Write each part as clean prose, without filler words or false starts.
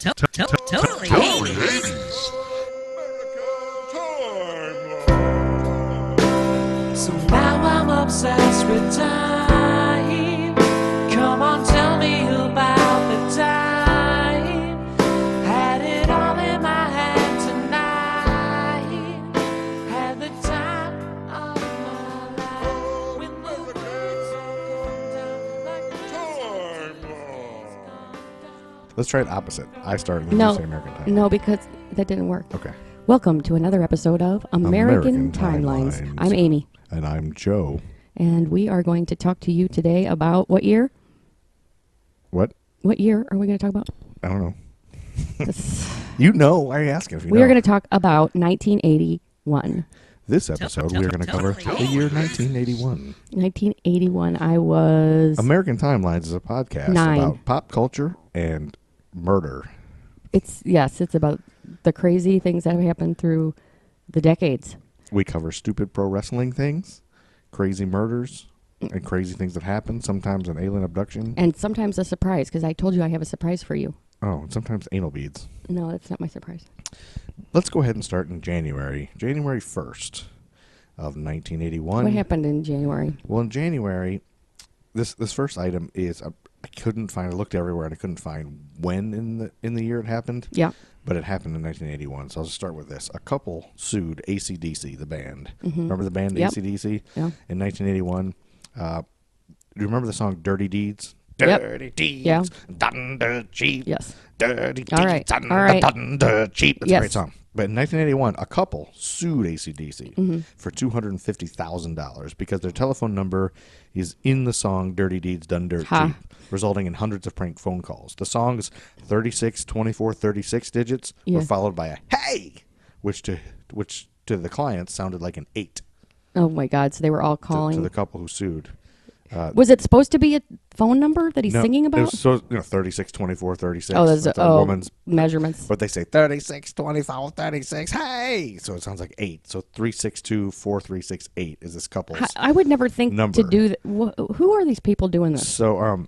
Totally 80s. So now I'm obsessed with time. Come on, tell me about the time. Had it all in my hand tonight. Had the time of my life. When the words all come down like the Let's try it opposite. I started and No, you say American Time. no, because that didn't work. Okay. Welcome to another episode of American Timelines. Timelines. I'm Amy, And I'm Joe. and we are going to talk to you today about what year? What? What year are we going to talk about? I don't know. This- You know. Why are you asking if you we know? are going to talk about 1981. This episode, we are going to cover the year 1981. 1981, I was... American Timelines is a podcast 9. about pop culture and murder. It's about the crazy things that have happened through the decades. We cover stupid pro wrestling things, crazy murders, and crazy things that happen, sometimes an alien abduction. And sometimes a surprise, because I told you I have a surprise for you. Oh, and sometimes anal beads. No, that's not my surprise. Let's go ahead and start in January 1st of 1981. What happened in January? Well, in January, this first item is I couldn't find. I looked everywhere and I couldn't find when in the year it happened. Yeah. But it happened in 1981. So I'll just start with this. A couple sued AC/DC, the band. Mm-hmm. Remember the band Yep. AC/DC? Yeah. In 1981. Do you remember the song "Dirty Deeds"? Yep. Dirty Deeds, Yeah. done dirt cheap. Yes. Dirty All right. Deeds, done All right. dirt cheap. That's Yes. a great song. But in 1981, a couple sued AC/DC Mm-hmm. for $250,000 because their telephone number is in the song "Dirty Deeds Done Dirt Ha. Cheap," resulting in hundreds of prank phone calls. The song's 36, 24, 36 digits Yeah. were followed by a "Hey," which to the clients sounded like an 8 Oh, my God. So they were all to calling. the couple who sued. Was it supposed to be a phone number that he's singing It about? was so 36, 24, 36. Oh, those That's are a woman's. measurements. But they say 36, 24, 36. Hey, so it sounds like 8. So 362 4368 is this couple's. I would never think number. to do that. Who are these people doing this? So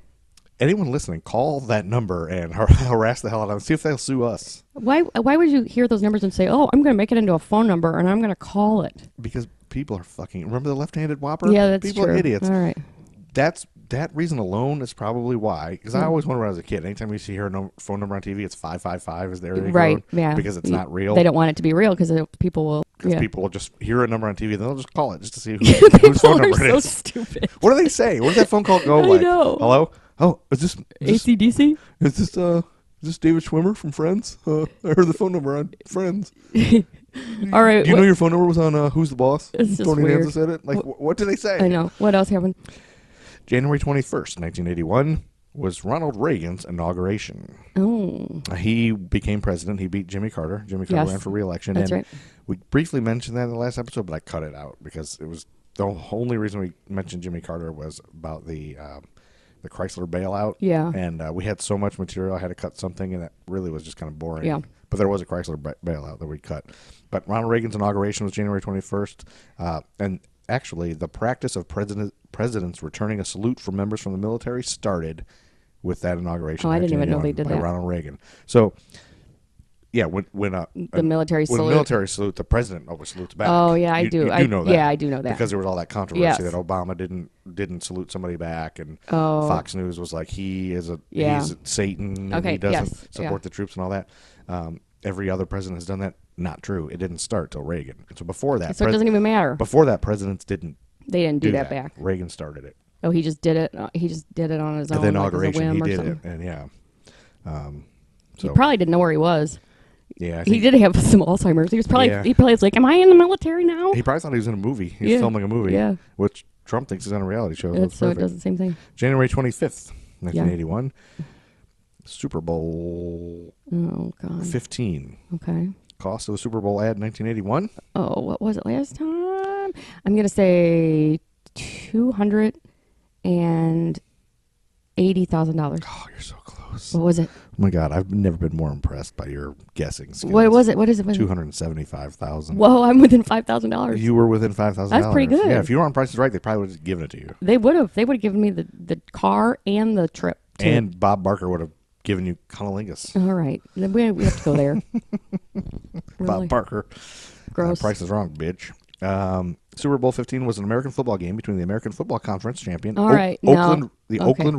anyone listening, call that number and harass the hell out of them. See if they'll sue us. Why would you hear those numbers and say, "Oh, I'm going to make it into a phone number and I'm going to call it"? Because people are fucking. Remember the left-handed Whopper? Yeah, that's people true. are idiots. All right. That reason alone is probably why. Because I always wondered when I was a kid. Anytime you see her phone number on TV, it's 555 is the area Right. code. Yeah. Because it's not real. They don't want it to be real because people will. Because Yeah. people will just hear a number on TV, then they'll just call it just to see People whose phone number are it so is. stupid. What do they say? What does that phone call go I like? know. Hello? Oh, is this ACDC? is this David Schwimmer from Friends? I heard the phone number on Friends. All right. Do you know your phone number was on Who's the Boss? It's just Tony weird. Danza said it. Like, what do they say? I know. What else happened? January 21st, 1981 was Ronald Reagan's inauguration. Oh, He became president. He beat Jimmy Carter. Jimmy Carter Yes. ran for re-election. That's and right. We briefly mentioned that in the last episode, but I cut it out because it was the only reason we mentioned Jimmy Carter was about the Chrysler bailout. Yeah. And we had so much material, I had to cut something, and it really was just kind of boring. Yeah. But there was a Chrysler bailout that we cut. But Ronald Reagan's inauguration was January 21st. And actually, the practice of presidents returning a salute from members from the military started with that inauguration. Oh, I didn't even know 1981 they did by that. Ronald Reagan. So, yeah, when the military when salute. the military salute, the president always salutes back. Oh, yeah, I You do. do know that. Yeah, I do know that. Because there was all that controversy Yes. that Obama didn't salute somebody back, and Oh. Fox News was like he's Yeah. Satan, and Okay, he doesn't yes, support yeah. the troops and all that. Every other president has done that. Not true. It didn't start till Reagan. So before that, So it doesn't even matter. before that, presidents didn't They didn't do do that back. Reagan started it. Oh, he just did it. He just did it on his At own. the like as a inauguration, whim he or did something. it, and yeah. He So probably didn't know where he was. yeah, I He think did have some Alzheimer's. He was probably Yeah. he probably was like, "Am I in the military now?" he probably thought he was in a movie. He was Yeah. filming a movie, Yeah. which Trump thinks is on a reality show. That's, so it perfect. does the same thing. January 25th, 1981. Super Bowl Oh God. 15. Okay. Cost of the Super Bowl ad 1981. Oh, what was it last time? I'm gonna say $280,000. Oh, you're so close. What was it? Oh my God, I've never been more impressed by your guessing skills. What was it? What is it? 275,000. Whoa, I'm within $5,000. You were within $5,000. That's pretty good. Yeah, if you were on Price is Right, they probably would have given it to you. They would have. They would have given me the car and the trip. And Bob Barker would have giving you cunnilingus. All right. Then we have to go there. Bob Barker. Gross. Price is wrong, bitch. Super Bowl 15 was an American football game between the American Football Conference champion, Oakland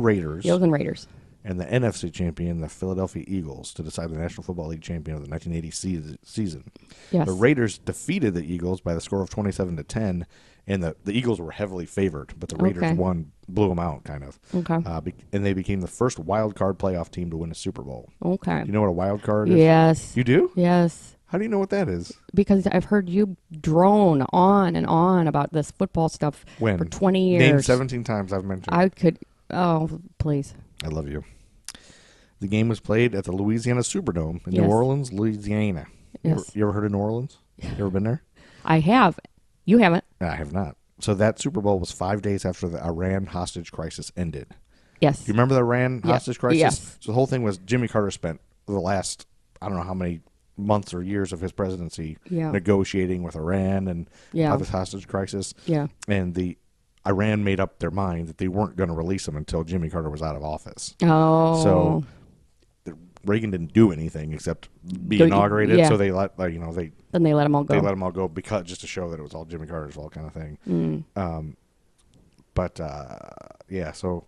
Raiders, the Oakland Raiders, and the NFC champion, the Philadelphia Eagles, to decide the National Football League champion of the 1980 season. Yes. The Raiders defeated the Eagles by the score of 27-10, and the Eagles were heavily favored, but the Raiders blew them out, kind of. Okay. And they became the first wild card playoff team to win a Super Bowl. Okay. Do you know what a wild card is? Yes. You do? Yes. How do you know what that is? Because I've heard you drone on and on about this football stuff for 20 years. Name 17 times I've mentioned. I could. Oh, please. I love you. The game was played at the Louisiana Superdome in New Orleans, Louisiana. Yes. You ever heard of New Orleans? You ever been there? I have. You haven't. I have not. So that Super Bowl was 5 days after the Iran hostage crisis ended. Yes. You remember the Iran hostage crisis? Yes. So the whole thing was Jimmy Carter spent the last, I don't know how many months or years of his presidency negotiating with Iran and have this hostage crisis. Yeah. And Iran made up their mind that they weren't going to release him until Jimmy Carter was out of office. Oh. So Reagan didn't do anything except be inaugurated. So they let then they let them all go. They let them all go because just to show that it was all Jimmy Carter's fault, kind of thing. So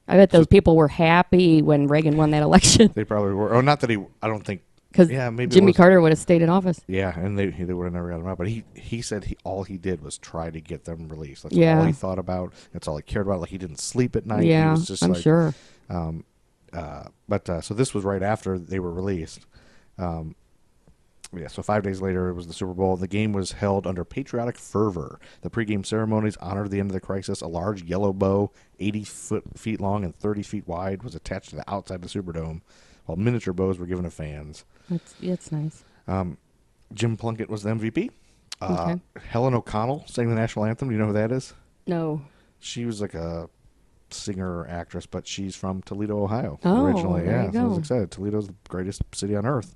I bet those people were happy when Reagan won that election. They probably were. Oh, not that I don't think. Because Jimmy Carter would have stayed in office. Yeah, and they would have never got him out. But he said all he did was try to get them released. That's all he thought about. That's all he cared about. Like, he didn't sleep at night. Yeah, he was just I'm sure. So this was right after they were released. So 5 days later, it was the Super Bowl. The game was held under patriotic fervor. The pregame ceremonies honored the end of the crisis. A large yellow bow, 80 feet long and 30 feet wide, was attached to the outside of the Superdome, while miniature bows were given to fans. It's nice. Jim Plunkett was the MVP. Okay. Helen O'Connell sang the national anthem. Do you know who that is? No. She was like a singer or actress, but she's from Toledo, Ohio There originally. you So I was go. excited. Toledo's the greatest city on earth.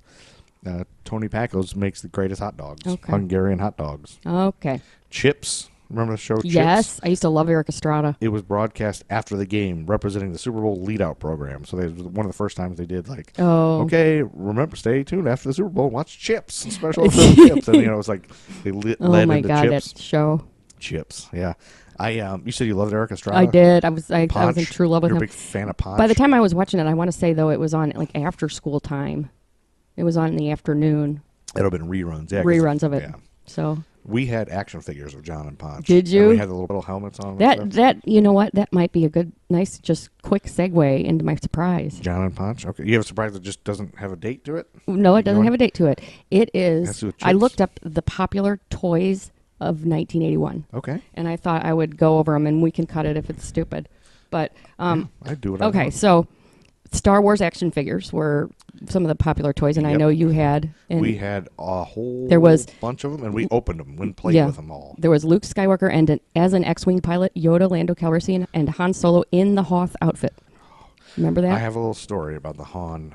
Tony Pacos makes the greatest hot dogs. Okay. Hungarian hot dogs. Okay. Chips. Remember the show Chips? Yes, I used to love Eric Estrada. It was broadcast after the game, representing the Super Bowl lead-out program. So it was one of the first times they did, like, okay, remember, stay tuned after the Super Bowl, watch Chips, special episode Chips. And, it was like, they led into Chips. That show. Chips, yeah. You said you loved Eric Estrada? I did. I was in Ponch? true love with You're him. a big fan of Ponch? By the time I was watching it, I want to say, though, it was on, like, after school time. It was on in the afternoon. It would have been reruns. Yeah, reruns of it. Yeah. So we had action figures of John and Ponch. Did you? And we had the little helmets on. That you know what? That might be a good, nice, just quick segue into my surprise. John and Ponch. Okay, you have a surprise that just doesn't have a date to it? No, it doesn't have a date to it. It Has is. to do with I chips? looked up the popular toys of 1981. Okay. And I thought I would go over them, and we can cut it if it's stupid. But I'd do it. okay, so Star Wars action figures were some of the popular toys, and I know you had. And we had a whole bunch of them, and we opened them and played with them all. There was Luke Skywalker and as an X-Wing pilot, Yoda, Lando Calrissian, and Han Solo in the Hoth outfit. Remember that? I have a little story about the Han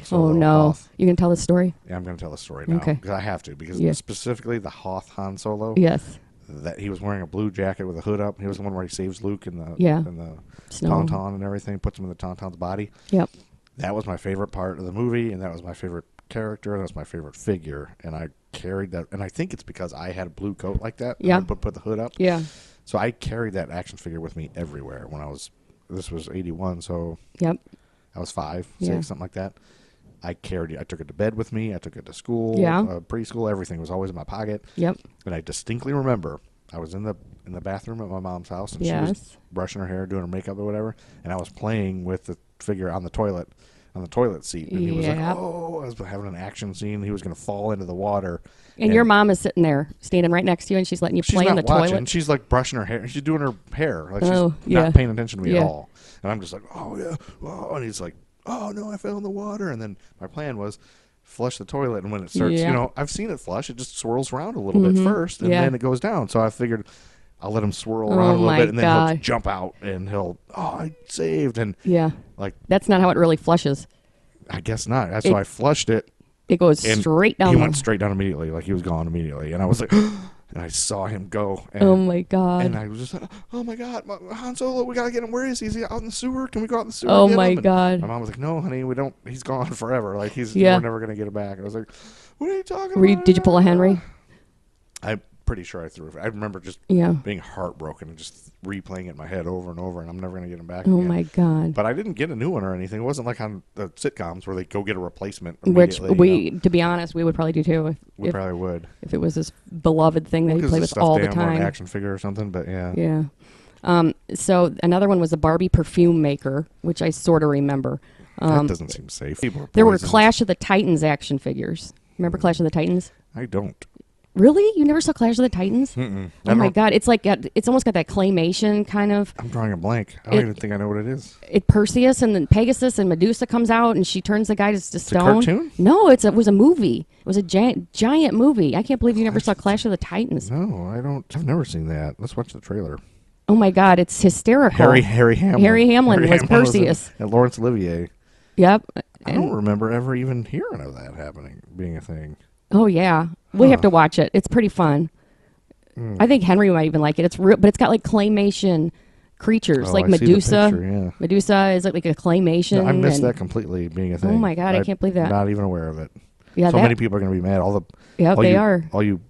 Solo. Oh, no. Hoth. You can tell the story? Yeah, I'm going to tell the story now. Okay. Because I have to. Because specifically the Hoth Han Solo. Yes. That he was wearing a blue jacket with a hood up. He was the one where he saves Luke in the Snow. tauntaun and everything, puts him in the tauntaun's body. Yep. That was my favorite part of the movie, and that was my favorite character, and that was my favorite figure. And I carried that, and I think it's because I had a blue coat like that. Yeah. I put the hood up. Yeah. So I carried that action figure with me everywhere when this was 81, so Yep. I was 5, 6, Yeah. something like that. I carried it. I took it to bed with me. I took it to school, preschool. Everything was always in my pocket. Yep. And I distinctly remember I was in the bathroom at my mom's house, and she was brushing her hair, doing her makeup or whatever, and I was playing with the figure on the toilet seat, and he was like, "Oh," I was having an action scene. He was going to fall into the water. And your mom is sitting there, standing right next to you, and she's letting you play in the toilet. She's like brushing her hair. She's doing her hair. Like Oh, she's not paying attention to me at all. And I'm just like, "Oh yeah," and he's like, "Oh no, I fell in the water." And then my plan was flush the toilet, and when it starts, I've seen it flush. It just swirls around a little bit first, and then it goes down. So I figured I'll let him swirl around a little bit, and then he'll jump out, and I saved. And like that's not how it really flushes. I guess not. That's why I flushed it. It goes straight down. He went straight down immediately, like he was gone immediately, and I was like, and and I saw him go. And, Oh my God. And I was just like, oh my God, Han Solo, we gotta get him. Where is he? Is he out in the sewer? Can we go out in the sewer? Oh and get my him? And God. my mom was like, no, honey, we don't. He's gone forever. Like we're never gonna get him back. I was like, what are you talking about? Did you pull a Henry? I'm pretty sure I threw it. I remember just being heartbroken and just replaying it in my head over and over, and I'm never gonna get him back. Oh again. my God. But I didn't get a new one or anything. It wasn't like on the sitcoms where they go get a replacement Which immediately. to be honest, we would probably do too. We probably would. If it was this beloved thing that he played with all the time. An action figure or something, but yeah. Yeah. So another one was the Barbie perfume maker, which I sort of remember. That doesn't seem safe. There were Clash of the Titans action figures. Remember Clash of the Titans? I don't. Really? You never saw Clash of the Titans? Mm-mm. Oh my God! It's like it's almost got that claymation kind of. I'm drawing a blank. I don't even think I know what it is. Perseus and then Pegasus and Medusa comes out and she turns the guy to stone. It's a cartoon? No, it was a movie. It was a giant movie. I can't believe you never saw Clash of the Titans. No, I don't. I've never seen that. Let's watch the trailer. Oh my God! It's hysterical. Harry Hamlin. Harry Hamlin was Perseus. And Laurence Olivier. Yep. I don't remember ever even hearing of that being a thing. Oh yeah, we have to watch it. It's pretty fun. I think Henry might even like it. It's real, but it's got like claymation creatures, like I see the Medusa. picture, yeah. Medusa is like a claymation. No, I missed that completely being a thing. Oh my God, I can't believe that. Not even aware of it. Yeah, so many people are going to be mad. They are. All you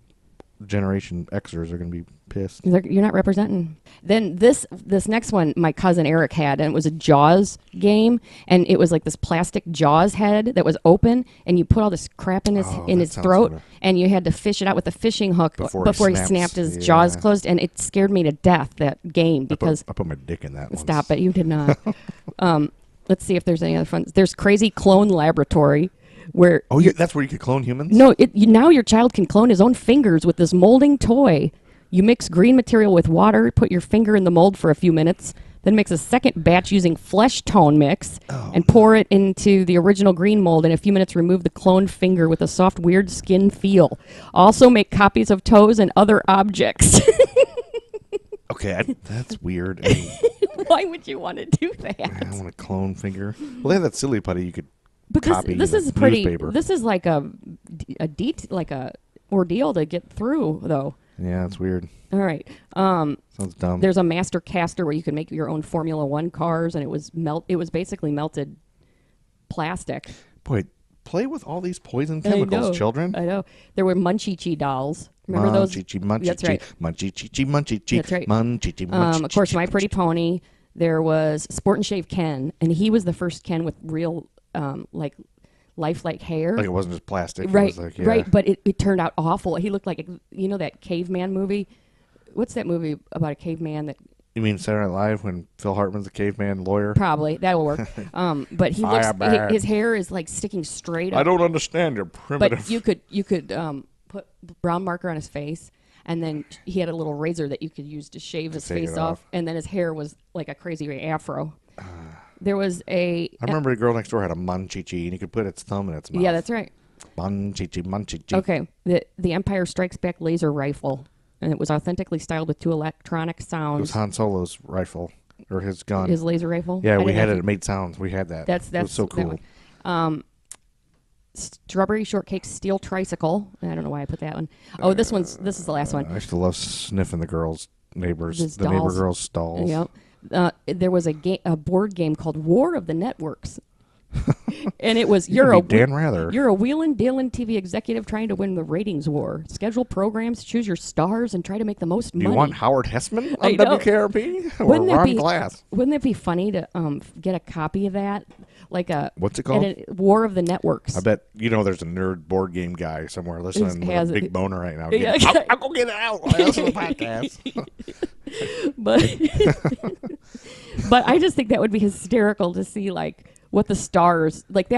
Generation Xers are going to be pissed. You're not representing. Then this next one, my cousin Eric had, and it was a Jaws game, and it was like this plastic Jaws head that was open, and you put all this crap in his throat, and you had to fish it out with a fishing hook before he snapped his jaws closed, and it scared me to death, that game, because I put my dick in that one. Stop it, you did not. Let's see if there's any other fun. There's Crazy Clone Laboratory. Where that's where you could clone humans? No, now your child can clone his own fingers with this molding toy. You mix green material with water, put your finger in the mold for a few minutes, then mix a second batch using flesh tone mix, and pour it into the original green mold. In a few minutes, remove the cloned finger with a soft, weird skin feel. Also make copies of toes and other objects. Okay, that's weird. Why would you want to do that? I want a clone finger. Well, they have that silly putty you could But copy this is pretty. newspaper. This is like a ordeal to get through, though. Yeah, it's weird. All right. Sounds dumb. There's a master caster where you can make your own Formula One cars, and it was basically melted plastic. Boy, play with all these poison chemicals, children. I know. There were Munchie dolls. Remember those? Munchie, That's right. Munchie. That's right. Munchie. Of course, My Pretty Pony. There was Sport and Shave Ken, and he was the first Ken with real, lifelike hair. Like it wasn't just plastic. Right, It was like, right. But it turned out awful. He looked like, that caveman movie? What's that movie about a caveman that... You mean Saturday Night Live when Phil Hartman's a caveman lawyer? Probably. That'll work. But he looks... His hair is like sticking straight up. I don't understand your primitive... But you could put brown marker on his face, and then he had a little razor that you could use to shave his face off, and then his hair was like a crazy afro. There was I remember a girl next door had a Munchie, and you could put its thumb in its mouth. Yeah, that's right. Munchie. Okay. The Empire Strikes Back laser rifle, and it was authentically styled with 2 electronic sounds. It was Han Solo's rifle, or his gun. His laser rifle? Yeah, we had it. It made sounds. We had that. It was so cool. Strawberry Shortcake Steel Tricycle. I don't know why I put that one. Oh, this is the last one. I used to love sniffing the neighbor girls' stalls. Yep. There was a board game called War of the Networks. And it was you're a wheelin' dealin' TV executive trying to win the ratings war. Schedule programs, choose your stars, and try to make the most money. Do you want Howard Hessman on WKRP or Ron Glass? Wouldn't it be funny to get a copy of that? Like what's it called? War of the Networks. I bet there's a nerd board game guy somewhere listening with a big boner right now. Yeah, I'll go get it out while I listen to the podcast. But I just think that would be hysterical to see what the stars that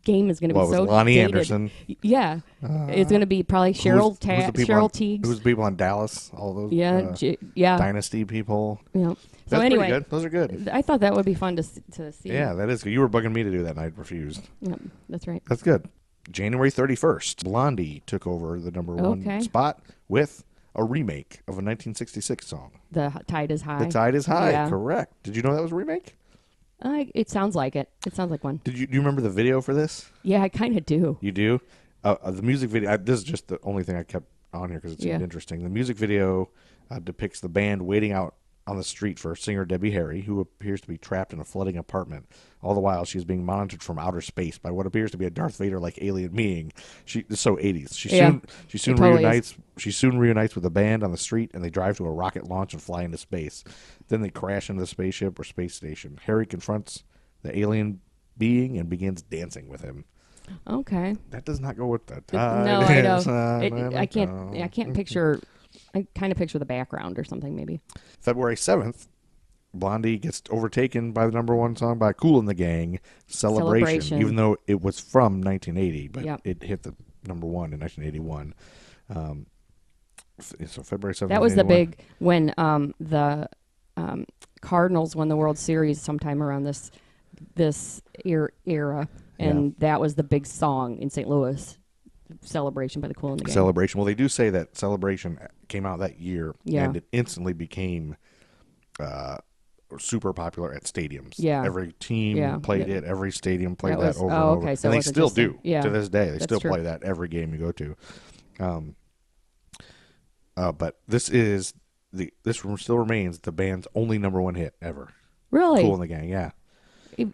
game is going to be so Lonnie dated. Anderson. Yeah, it's going to be probably Cheryl Teagues. Who's the people on Dallas? All those Dynasty people. Yeah. That's so anyway, pretty good. Those are good. I thought that would be fun to see. Yeah, that is good. You were bugging me to do that, and I refused. Yep, that's right. That's good. January 31st, Blondie took over the number one spot with a remake of a 1966 song. The Tide is High. The Tide is High, yeah. Correct. Did you know that was a remake? It sounds like it. It sounds like one. Do you remember the video for this? Yeah, I kind of do. You do? The music video, this is just the only thing I kept on here because it seemed interesting. The music video depicts the band waiting out on the street for singer Debbie Harry, who appears to be trapped in a flooding apartment. All the while, she is being monitored from outer space by what appears to be a Darth Vader-like alien being. It's so 80s. She soon reunites with the band on the street, and they drive to a rocket launch and fly into space. Then they crash into the spaceship or space station. Harry confronts the alien being and begins dancing with him. Okay. That does not go with that. No, I know. I can't picture. I kind of picture the background or something, maybe. February 7th, Blondie gets overtaken by the number one song by Kool and the Gang, Celebration, even though it was from 1980, but it hit the number one in 1981. So February 7th. That was the big, when the Cardinals won the World Series sometime around this era, and that was the big song in St. Louis. Celebration by the Kool and the Gang. Celebration. Well, they do say that Celebration came out that year, and it instantly became super popular at stadiums. Yeah. Every team played it. Every stadium played that over and over. So and they still do to this day. They still play that every game you go to. But this still remains the band's only number one hit ever. Really? Kool and the Gang. Yeah.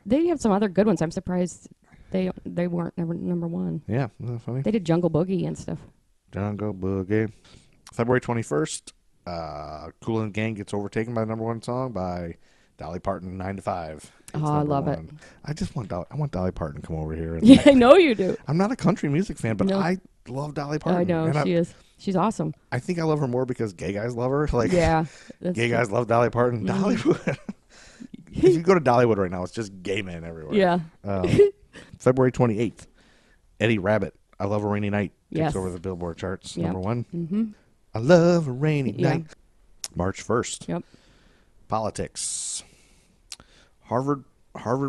They have some other good ones. I'm surprised they weren't never number one. Yeah, isn't that funny? They did Jungle Boogie and stuff. Jungle Boogie. February 21st, Kool and the Gang gets overtaken by the number one song by Dolly Parton, 9 to 5. Oh, I love it. I just want Dolly Parton to come over here. And I know you do. I'm not a country music fan, but I love Dolly Parton. I know, she is. She's awesome. I think I love her more because gay guys love her. Gay guys love Dolly Parton. Mm-hmm. Dollywood. If you go to Dollywood right now, it's just gay men everywhere. Yeah. February 28th, Eddie Rabbitt, I Love a Rainy Night, takes over the Billboard charts, number one. Mm-hmm. I love a rainy night. March 1st. Yep. Politics. Harvard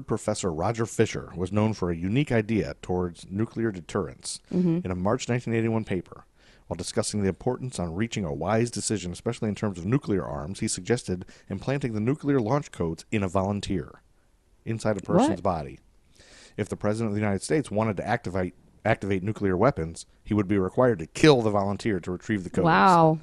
professor Roger Fisher was known for a unique idea towards nuclear deterrence. In a March 1981 paper. While discussing the importance on reaching a wise decision, especially in terms of nuclear arms, he suggested implanting the nuclear launch codes in a volunteer, inside a person's body. If the President of the United States wanted to activate nuclear weapons, he would be required to kill the volunteer to retrieve the codes. Wow.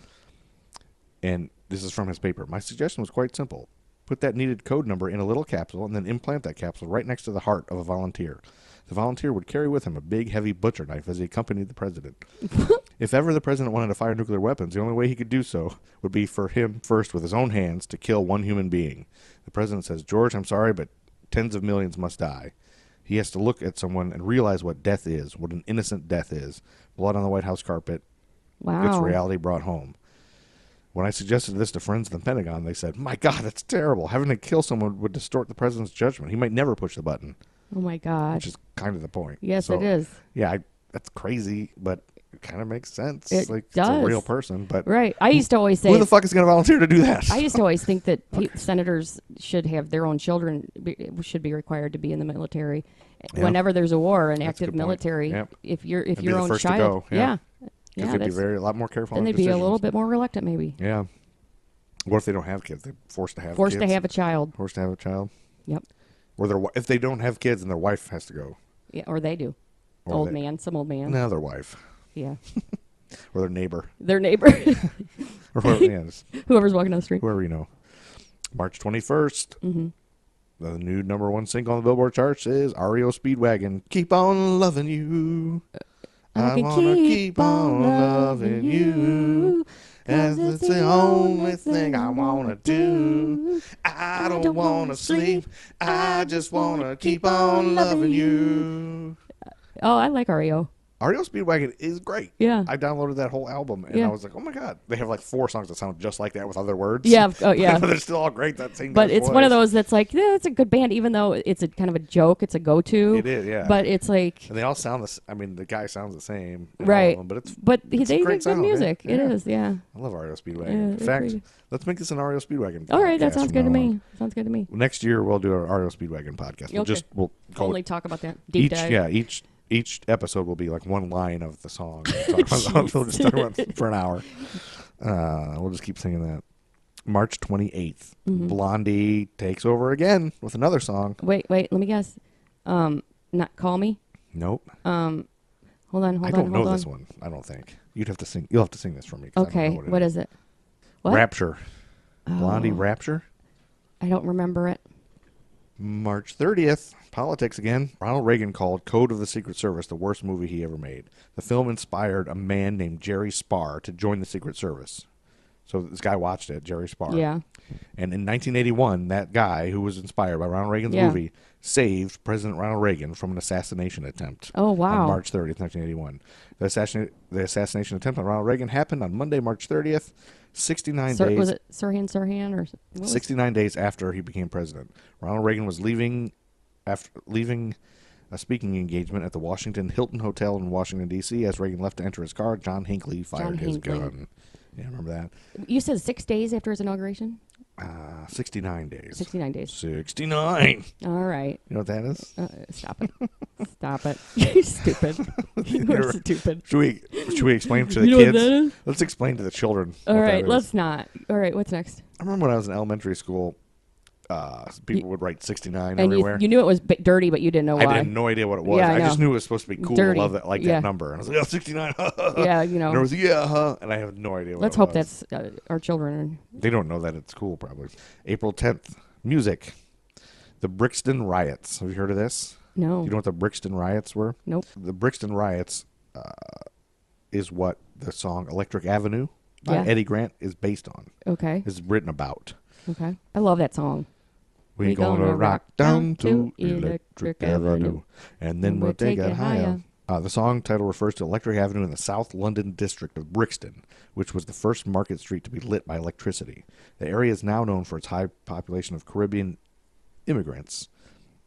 And this is from his paper. My suggestion was quite simple. Put that needed code number in a little capsule and then implant that capsule right next to the heart of a volunteer. The volunteer would carry with him a big, heavy butcher knife as he accompanied the president. If ever the president wanted to fire nuclear weapons, the only way he could do so would be for him first with his own hands to kill one human being. The president says, George, I'm sorry, but tens of millions must die. He has to look at someone and realize what death is, what an innocent death is. Blood on the White House carpet. Wow. It's reality brought home. When I suggested this to friends in the Pentagon, they said, my God, that's terrible. Having to kill someone would distort the president's judgment. He might never push the button. Oh, my God. Which is kind of the point. Yes, it is. Yeah, that's crazy, but it kind of makes sense. It does. It's a real person. But right. I used to always say, who the fuck is going to volunteer to do that? I used to always think that senators should have their own children, should be required to be in the military. Whenever there's a war, an active military, if your own child. Because they'd be a lot more careful. Then they'd be a little bit more reluctant, maybe. Yeah. What if they don't have kids? They're forced to have kids. Forced to have a child. Forced to have a child. Yep. Or if they don't have kids, then their wife has to go. Yeah, or they do. Some old man. No, their wife. Yeah. Or their neighbor. Or whoever's walking down the street. Whoever you know. March 21st. Mm-hmm. The new number one single on the Billboard charts is REO Speedwagon. Keep on loving you. I wanna keep on loving you. As it's the only thing I wanna do. I don't wanna sleep. I just wanna keep on loving you. Oh, I like REO. REO Speedwagon is great. Yeah. I downloaded that whole album and I was like, oh my God. They have like 4 songs that sound just like that with other words. Yeah. Oh, yeah. They're still all great. That same But it's one of those that's like, yeah, it's a good band, even though it's a kind of a joke. It's a go-to. It is, yeah. But it's like. And they all sound the guy sounds the same. Right. Them, but they make good music. Yeah. It is, yeah. I love REO Speedwagon. In fact, let's make this an REO Speedwagon. All right. That sounds good to me. Sounds good to me. Next year, we'll do an REO Speedwagon podcast. We'll only talk about that. Deep dive. Yeah, each episode will be like one line of the song. We'll just talk about it for an hour. We'll just keep singing that. March 28th, Blondie takes over again with another song. Wait, let me guess. Not Call Me? Nope. Hold on. I don't know this one. I don't think you'd have to sing. You'll have to sing this for me. Okay, what is it? What? Rapture. Blondie Rapture. I don't remember it. March 30th. Politics again. Ronald Reagan called Code of the Secret Service the worst movie he ever made. The film inspired a man named Jerry Sparr to join the Secret Service. So this guy watched it, Jerry Sparr. Yeah. And in 1981, that guy who was inspired by Ronald Reagan's movie saved President Ronald Reagan from an assassination attempt. Oh, wow. On March 30th, 1981. The assassination attempt on Ronald Reagan happened on Monday, March 30th, 69 days. Was it Sirhan or what 69 days after he became president. Ronald Reagan was leaving a speaking engagement at the Washington Hilton Hotel in Washington, D.C. As Reagan left to enter his car, John Hinckley fired his gun. Yeah, remember that? You said 6 days after his inauguration? 69 days. 69 days. 69. All right. You know what that is? Stop it. Stop it. You're stupid. You're stupid. Should we explain to the you kids? Know what that is? Let's explain to the children. All right, let's not. All right, what's next? I remember when I was in elementary school, people would write 69 and everywhere. You knew it was dirty, but you didn't know why. I had no idea what it was. Yeah, I just knew it was supposed to be cool dirty. to love that, that number. And I was like, oh, 69. Yeah, you know. And I was and I have no idea what Let's it hope was. that's our children. They don't know that it's cool, probably. April 10th, music. The Brixton Riots. Have you heard of this? No. You know what the Brixton Riots were? Nope. The Brixton Riots is what the song Electric Avenue by Eddie Grant is based on. Okay. Is written about. Okay. I love that song. We're gonna rock down to Electric Avenue, and then we'll take it higher. The song title refers to Electric Avenue in the South London district of Brixton, which was the first market street to be lit by electricity. The area is now known for its high population of Caribbean immigrants.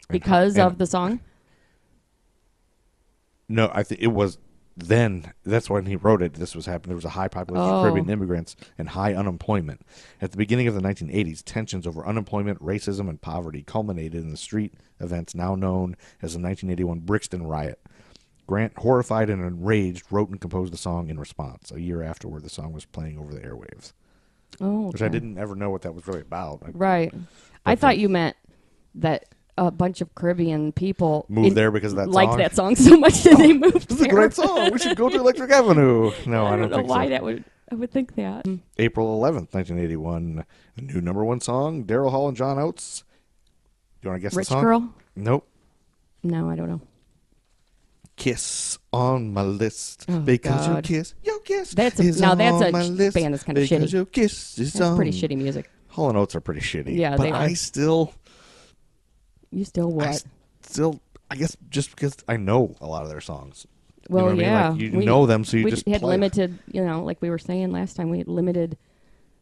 Because of the song? No, I think it was then. That's when he wrote it. This was happening. There was a high population of Caribbean immigrants and high unemployment. At the beginning of the 1980s, tensions over unemployment, racism, and poverty culminated in the street events now known as the 1981 Brixton Riot. Grant, horrified and enraged, wrote and composed the song in response. A year afterward, the song was playing over the airwaves. Oh, okay. Which I didn't ever know what that was really about. Right. I thought you meant that a bunch of Caribbean people moved there because of that song. Liked that song so much that they moved This is a great song. We should go to Electric Avenue. No, I don't know think why so. that would. I would think that. April 11th, 1981. A new #1 song. Daryl Hall and John Oates. You want to guess Rich the song? Girl? Nope. No, I don't know. Kiss on my list Oh, because God. your kiss That's is now on that's a my list band that's kind of because shitty. your kiss is That's on. pretty shitty music. Hall and Oates are pretty shitty. Yeah, but they are. I still, You still what? I guess just because I know a lot of their songs. Well, you know what yeah, I mean? Like, you know them, so you we just had play 'em. limited. You know, like we were saying last time, we had limited.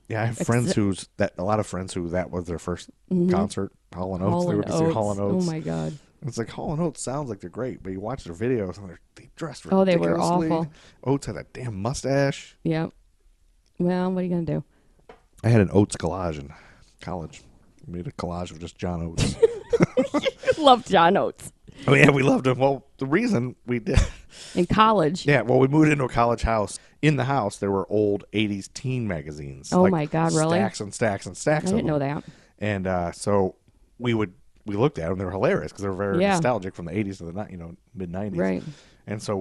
Yeah, I have friends a lot of friends who that was their first concert. Hall and Oates. Hall They and went to see Hall and Oates. Oh my God. It's like Hall and Oates sounds like they're great, but you watch their videos and they dressed Oh, they ridiculously. were awful. Oates had a damn mustache. Yeah. Well, what are you gonna do? I had an Oates collage in college. I made a collage of just John Oates. Love John Oates. Oh yeah, we loved him. Well, the reason we did In college. yeah, well, we moved into a college house. In the house, there were old 80s teen magazines. Oh, my God, really? Stacks and stacks and stacks I of didn't know them. that. And so we looked at them. They were hilarious because they were very nostalgic from the 80s to the mid 90s. Right. And so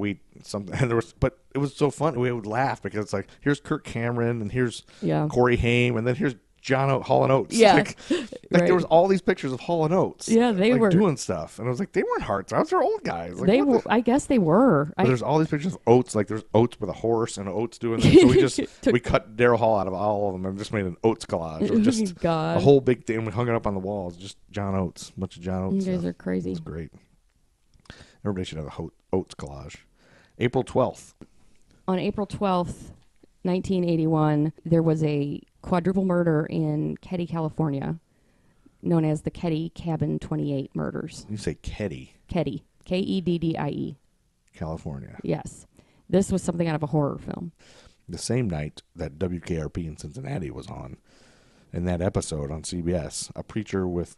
but it was so fun. We would laugh because it's like, here's Kirk Cameron and here's Corey Haim and then here's Hall and Oates. Yeah. Like Right. there was all these pictures of Hall and Oates. Yeah, they were doing stuff. And I was like, they weren't heartthrobs. They're old guys. Like, they were. I guess they were. But there's all these pictures of Oates. Like there's Oates with a horse and Oates doing this. So we cut Daryl Hall out of all of them and just made an Oates collage. Of just God. a whole big thing. We hung it up on the walls. Just John Oates. A bunch of John Oates. You guys stuff. are crazy. It's great. Everybody should have a Oates collage. April 12th. On April 12th, 1981, there was a quadruple murder in Keddie, California, known as the Keddie Cabin 28 murders. You say Keddie. Keddie. Keddie. California. Yes. This was something out of a horror film. The same night that WKRP in Cincinnati was on, in that episode on CBS, a preacher with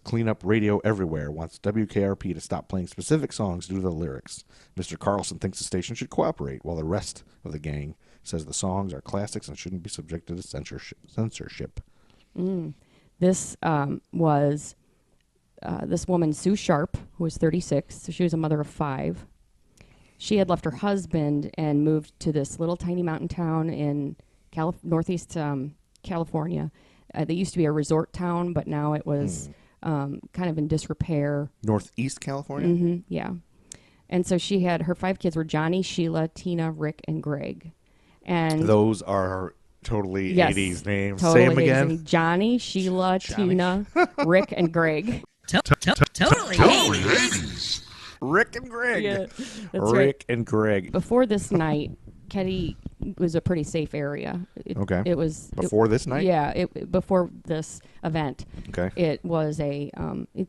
cleanup radio everywhere wants WKRP to stop playing specific songs due to the lyrics. Mr. Carlson thinks the station should cooperate, while the rest of the gang says the songs are classics and shouldn't be subjected to censorship. This was this woman, Sue Sharp, who was 36. So she was a mother of 5. She had left her husband and moved to this little tiny mountain town in northeast California. They used to be a resort town, but now it was kind of in disrepair. Northeast California? Mm-hmm, yeah. And so she had, her 5 kids were Johnny, Sheila, Tina, Rick, and Greg. And those are totally yes, 80s names. totally Say them again. 80s. Johnny, Sheila, Tina, Rick, and Greg. Totally 80s. Rick and Greg. Yeah, that's Rick right. and Greg. Before this night, Keddie was a pretty safe area. Okay. It was Before this night? Yeah, before this event. Okay. It was it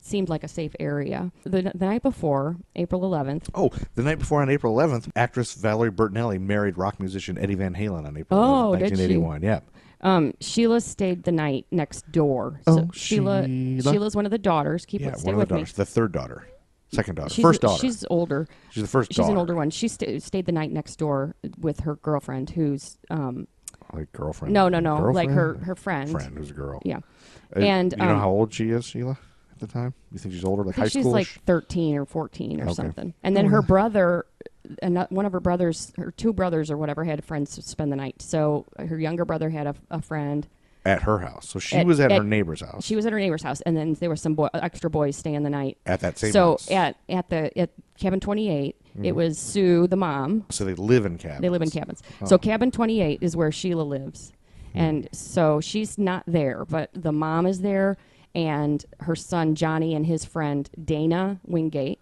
seemed like a safe area. The night before, April 11th. Oh, the night before on April 11th, actress Valerie Bertinelli married rock musician Eddie Van Halen on April 11th, did she? 1981. Yeah. Sheila stayed the night next door. Oh, So Sheila's one of the daughters. Stay one of with the me. daughters. The third daughter. Second daughter. She's First daughter. She's older. She's the first She's daughter. an older one. She stayed the night next door with her girlfriend, who's Like girlfriend? no, Girlfriend? like her friend. Friend who's a girl. Yeah, And you know how old she is, Sheila, at the time? You think she's older, like high she's school? like 13 or 14 or Okay. something. And then her brother, one of her brothers, her 2 brothers or whatever, had friends to spend the night. So her younger brother had a friend. At her house. So she was at her neighbor's house. She was at her neighbor's house, and then there were some extra boys staying the night. At that same house. So at cabin 28, it was Sue, the mom. So they live in cabins. They live in cabins. Oh. So cabin 28 is where Sheila lives. And so she's not there, but the mom is there, and her son Johnny and his friend Dana Wingate.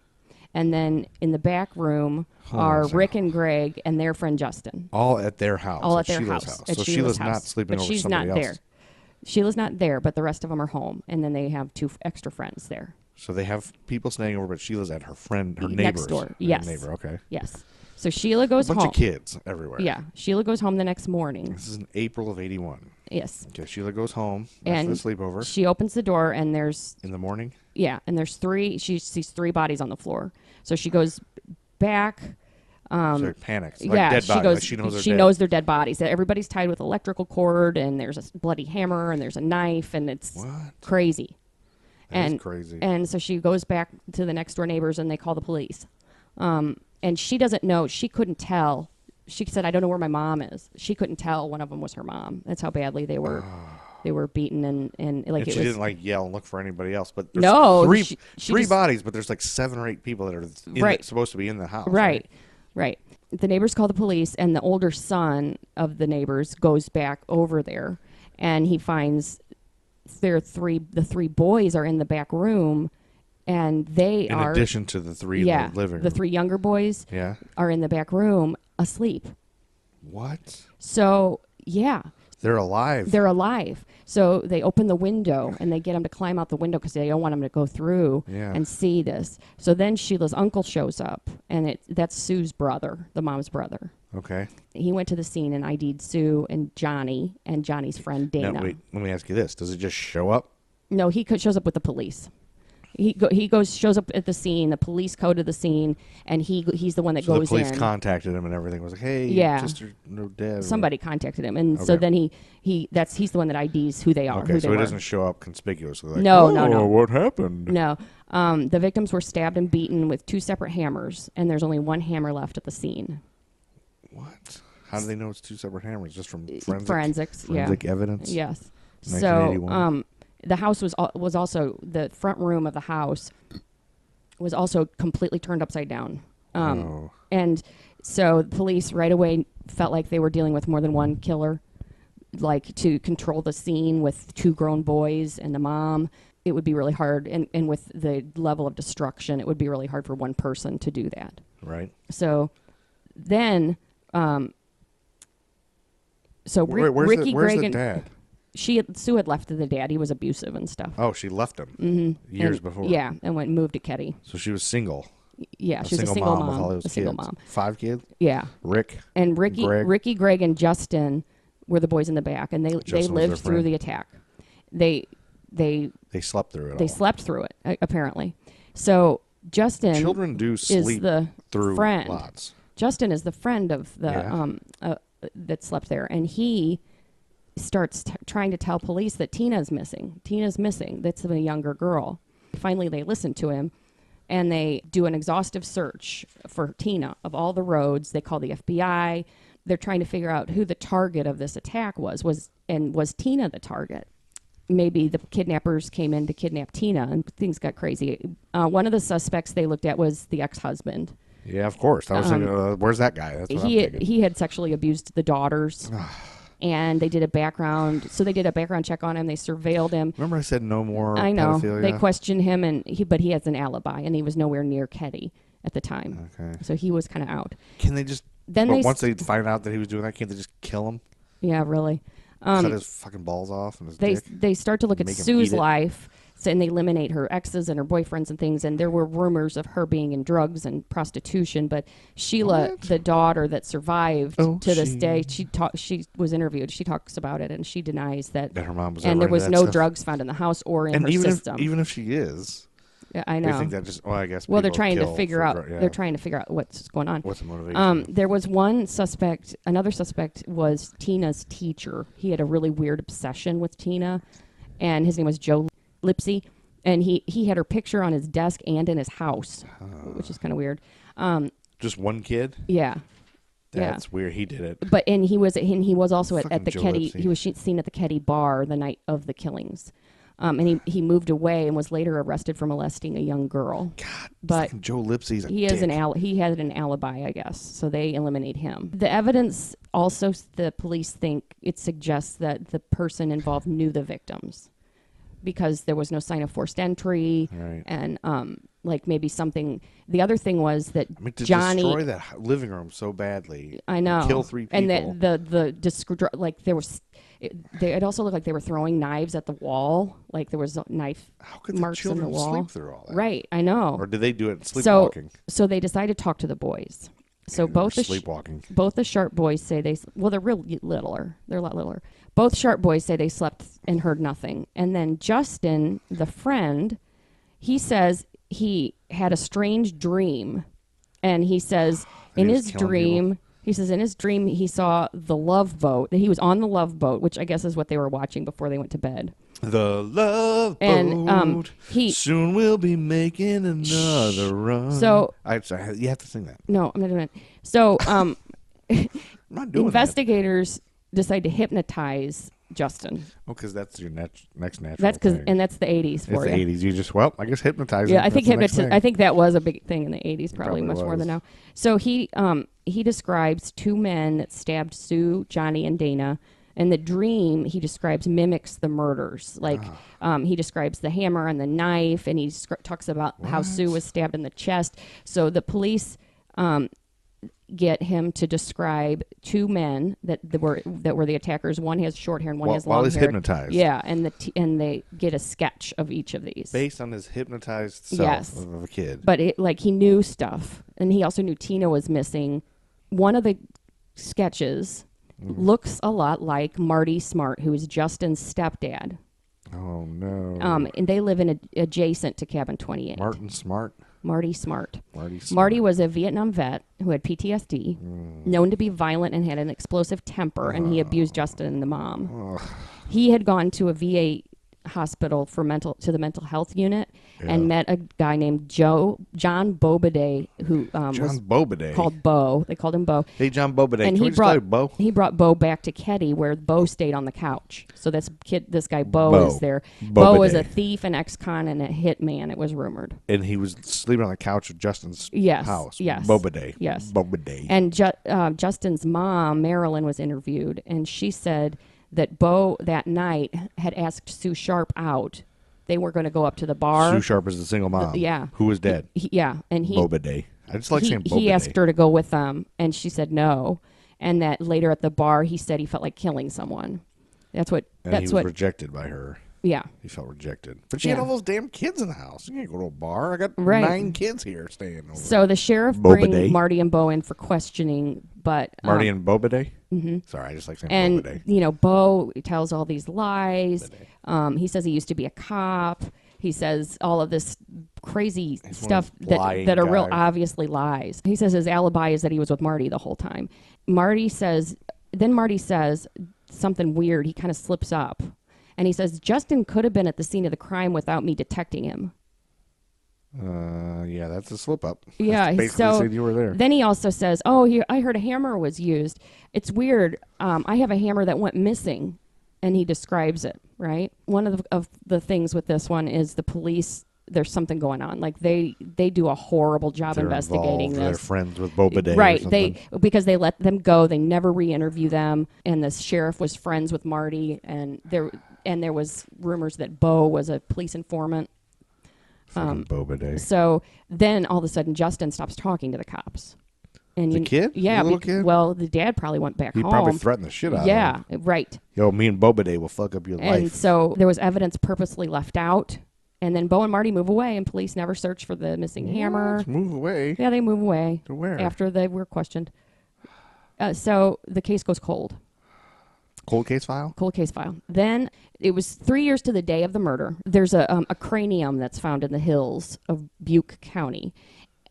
And then in the back room are Rick and Greg and their friend Justin. All at their house. All at their Sheila's house. So Sheila's not sleeping but over she's somebody not else. there. Sheila's not there, but the rest of them are home, and then they have 2 extra friends there. So they have people staying over, but Sheila's at her neighbor's. Next door. Yes. Neighbor, okay. Yes. So Sheila goes A bunch home. of kids everywhere. Yeah. Sheila goes home the next morning. This is in April of 81. Yes. Okay, Sheila goes home And after the sleepover. she opens the door, and there's In the morning? and there's 3. She sees 3 bodies on the floor. So she goes back. She panics. Like Yeah, dead she bodies. goes. Like she knows they're she dead. knows they're dead bodies. Everybody's tied with electrical cord, and there's a bloody hammer, and there's a knife, and it's What? crazy. That is crazy. And so she goes back to the next door neighbors, and they call the police. And she doesn't know. She couldn't tell. She said, "I don't know where my mom is." She couldn't tell one of them was her mom. That's how badly they were. They were beaten, and like And it she was. didn't like yell and look for anybody else. But there's No, three she just- bodies, but there's like 7 or 8 people that are Right. supposed to be in the house. Right. The neighbors call the police, and the older son of the neighbors goes back over there, and he finds the 3 boys are in the back room, and they In are addition to the 3 in the living room. the 3 younger boys Yeah. are in the back room asleep. What? So yeah, They're alive. they're alive. So they open the window, and they get them to climb out the window because they don't want them to go through Yeah. and see this. So then Sheila's uncle shows up, and that's Sue's brother, the mom's brother. Okay. He went to the scene and ID'd Sue and Johnny's friend Dana. Now, wait, let me ask you this. Does it just show up? No, he shows up with the police. Shows up at the scene. The police coded the scene, and he's the one that So the goes police in. contacted him and everything. Was like, hey, Yeah. sister, no dead. Somebody contacted him, and so Okay. then he's the one that IDs who they are. Okay, who so they it were. doesn't show up conspicuously. Like, No, oh, no. what happened? No, the victims were stabbed and beaten with 2 separate hammers, and there's only 1 hammer left at the scene. What? How do they know it's 2 separate hammers? Just from Forensics, yeah. forensic evidence? Yes. 1981. So the house was also the front room of the house was also completely turned upside down. Oh. And so the police right away felt like they were dealing with more than one killer, like to control the scene with 2 grown boys and the mom. It would be really hard. And with the level of destruction, it would be really hard for one person to do that. Right. So then, Where's Ricky, where's Greg, the and dad? Sue had left the dad. He was abusive and stuff. Oh, she left him years And- before. Yeah, and moved to Keddie. So she was single. Yeah, she was a single mom. with all those A single kids. mom. 5 kids? Yeah. Rick. And Ricky, Greg, and Justin were the boys in the back, and they Justin was lived their through friend. the attack. They They slept through it they all. slept through it apparently. So Justin Children do is sleep the through friend. lots. Justin is the friend of the Yeah. that slept there, and he starts trying to tell police that Tina's missing. That's the younger girl. Finally, they listen to him, and they do an exhaustive search for Tina of all the roads. They call the FBI. They're trying to figure out who the target of this attack was Tina the target? Maybe the kidnappers came in to kidnap Tina, and things got crazy. One of the suspects they looked at was the ex-husband. Yeah, of course. I was thinking, where's that guy? That's what I'm thinking. He had sexually abused the daughters. And they did a background check on him. They surveilled him. Remember I said no more I know. pedophilia? They questioned him, but he has an alibi, and he was nowhere near Keddie at the time. Okay. So he was kind of out. Can they just... once they find out that he was doing that, can't they just kill him? Yeah, really. Cut his fucking balls off and his dick? They start to look at Make him Sue's eat it? life, and they eliminate her exes and her boyfriends and things, and there were rumors of her being in drugs and prostitution, but Sheila, the daughter that survived to this day, she was interviewed. She talks about it, and she denies that her mom was and there ever was into no that stuff? drugs found in the house or in her system. Even if she is... Yeah, I They know. think that just... Well, I guess Well, they're people trying to kill figure for out. dr- yeah. They're trying to figure out what's going on. What's the motivation? There was one suspect. Another suspect was Tina's teacher. He had a really weird obsession with Tina, and his name was Joe Lipsy. And he had her picture on his desk and in his house, which is kind of weird. Just one kid? Yeah. That's weird. He did it. But he was also at Fucking the Joe Keddie. Lipsy. He was seen at the Keddie bar the night of the killings. And he moved away and was later arrested for molesting a young girl. God, but fucking Joe Lipsy's a he dick. he had an alibi, I guess, so they eliminate him. The evidence also, the police think it suggests that the person involved knew the victims because there was no sign of forced entry, Right. and like maybe something. The other thing was that I mean, to Johnny. destroy that living room so badly. I know. Kill 3 people. And like there was. It also looked like they were throwing knives at the wall. Like there was knife How could the marks in the children wall. sleep through all that? Right, I know. Or did they do it sleepwalking? So they decided to talk to the boys. So both sleepwalking. both the Sharp boys say they're real littler. They're a lot littler. Both Sharp boys say they slept and heard nothing. And then Justin, the friend, he says he had a strange dream, and he says That in he was his killing dream. He says in his dream he saw the Love Boat. That he was on the Love Boat, which I guess is what they were watching before they went to bed. The love And, boat. he- Soon we'll be making another run. So- sorry, you have to sing that. No, I'm not doing it. So I'm not doing investigators decide to hypnotize Justin. that. Oh, because that's your next natural That's thing. and that's the 80s for it's you. the 80s. You just, I guess hypnotize Yeah, him. I think That's the next hypnotism. thing. I think that was a big thing in the 80s, probably probably much more was. than now. So he describes 2 men that stabbed Sue, Johnny, and Dana. And the dream he describes mimics the murders. Like he describes the hammer and the knife, and he talks about how Sue was stabbed in the chest. So the police get him to describe 2 men that were the attackers. One has short hair and one has long while hair. he's hypnotized. Yeah, and they get a sketch of each of these. Based on his hypnotized self Yes. of a kid. But he knew stuff, and he also knew Tina was missing. One of the sketches looks a lot like Marty Smart, who is Justin's stepdad. Oh, no. And they live in adjacent to Cabin 28. Martin Smart. Marty Smart. Marty Smart. Marty was a Vietnam vet who had PTSD, known to be violent and had an explosive temper, and he abused Justin and the mom. He had gone to a VA hospital for the mental health unit and met a guy named John Bobiday, who was Bobiday. called Bo. They called him Bo. Hey, John Bobiday. And Can we he just call you brought Bo? he brought Bo back to Keddie, where Bo stayed on the couch. So this guy Bo Bo. is there. Bobiday. Bo is a thief, an ex-con, and a hitman. It was rumored. And he was sleeping on the couch of Justin's Yes, house. yes. Bobiday. Yes. Bobiday. And Justin's mom, Marilyn, was interviewed, and she said that Bo that night had asked Sue Sharp out. They were going to go up to the bar. Sue Sharp is the single mom. Yeah. Who was dead. And he Bobiday. I just like saying Bobiday. he asked her to go with them, and she said no. And that later at the bar, he said he felt like killing someone. And he was what. rejected by her. Yeah. He felt rejected. But she had Yeah. all those damn kids in the house. You can't go to a bar. I got Right. 9 kids here staying over. So the sheriff Bobiday. brings Marty and Bo in for questioning, but Marty and Bobiday? Mm-hmm. Sorry, I just like saying and Bobiday. Bo tells all these lies. He says he used to be a cop. He says all of this crazy stuff one of those that are real lying guys. obviously lies. He says his alibi is that he was with Marty the whole time. Marty says something weird. He kind of slips up. And he says, Justin could have been at the scene of the crime without me detecting him. Yeah, that's a slip up. Yeah, That's basically so saying you were there. then he also says, I heard a hammer was used. It's weird. I have a hammer that went missing, and he describes it, right? One of the things with this one is the police, there's something going on. Like, they do a horrible job They're investigating involved. this. They're friends with Boba Day. Right, Or something. because they let them go. They never re-interview them, and the sheriff was friends with Marty, and there was rumors that Bo was a police informant. Fucking Boba Day. So then all of a sudden Justin stops talking to the cops. And The kid? Yeah. The little kid? Well, the dad probably went back He home. probably threatened the shit out of him. Yeah, right. Yo, me and Boba Day will fuck up your And life. so there was evidence purposely left out. And then Bo and Marty move away, and police never search for the missing hammer. Let's move away. Yeah, they move away. To where? After they were questioned. So the case goes cold. Cold case file? Cold case file. Then it was 3 years to the day of the murder. There's a cranium that's found in the hills of Butte County.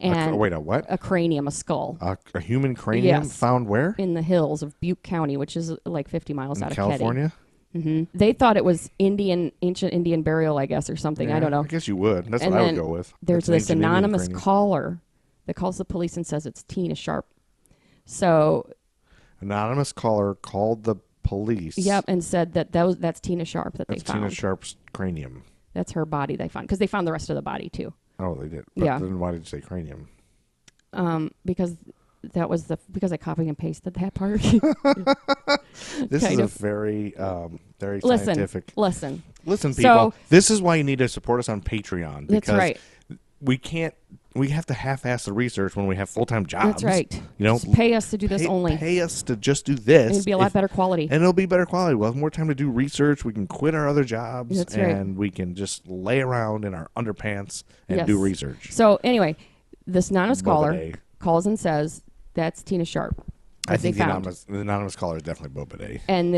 And Wait, a what? A cranium, a skull. A human cranium Yes. found where? In the hills of Butte County, which is like 50 miles out of California? Keddie. They thought it was ancient Indian burial, I guess, or something. I don't know. I guess you would. That's And what I would then go with. There's It's an this ancient Indian anonymous cranium. caller that calls the police and says it's Tina Sharp. So, Anonymous caller called the police. yep, and said that's Tina Sharp that That's they found. Tina Sharp's cranium. That's her body they found, because they found the rest of the body too. Oh, they did. But Yeah. then why did you say cranium? Because because I copied and pasted that part. This Kind is a of. very Listen, scientific. listen. Listen, So- people. This is why you need to support us on Patreon. That's Because right. we have to half-ass the research when we have full-time jobs. That's right. You know, Just pay us to do this only. Pay us to just do this. And it'd be a lot better quality. And it'll be better quality. We'll have more time to do research. We can quit our other jobs. That's right. And we can just lay around in our underpants and do Yes. research. So anyway, this anonymous Boba caller Day. calls and says that's Tina Sharp. I that think they the found. anonymous caller is definitely Boba Day. And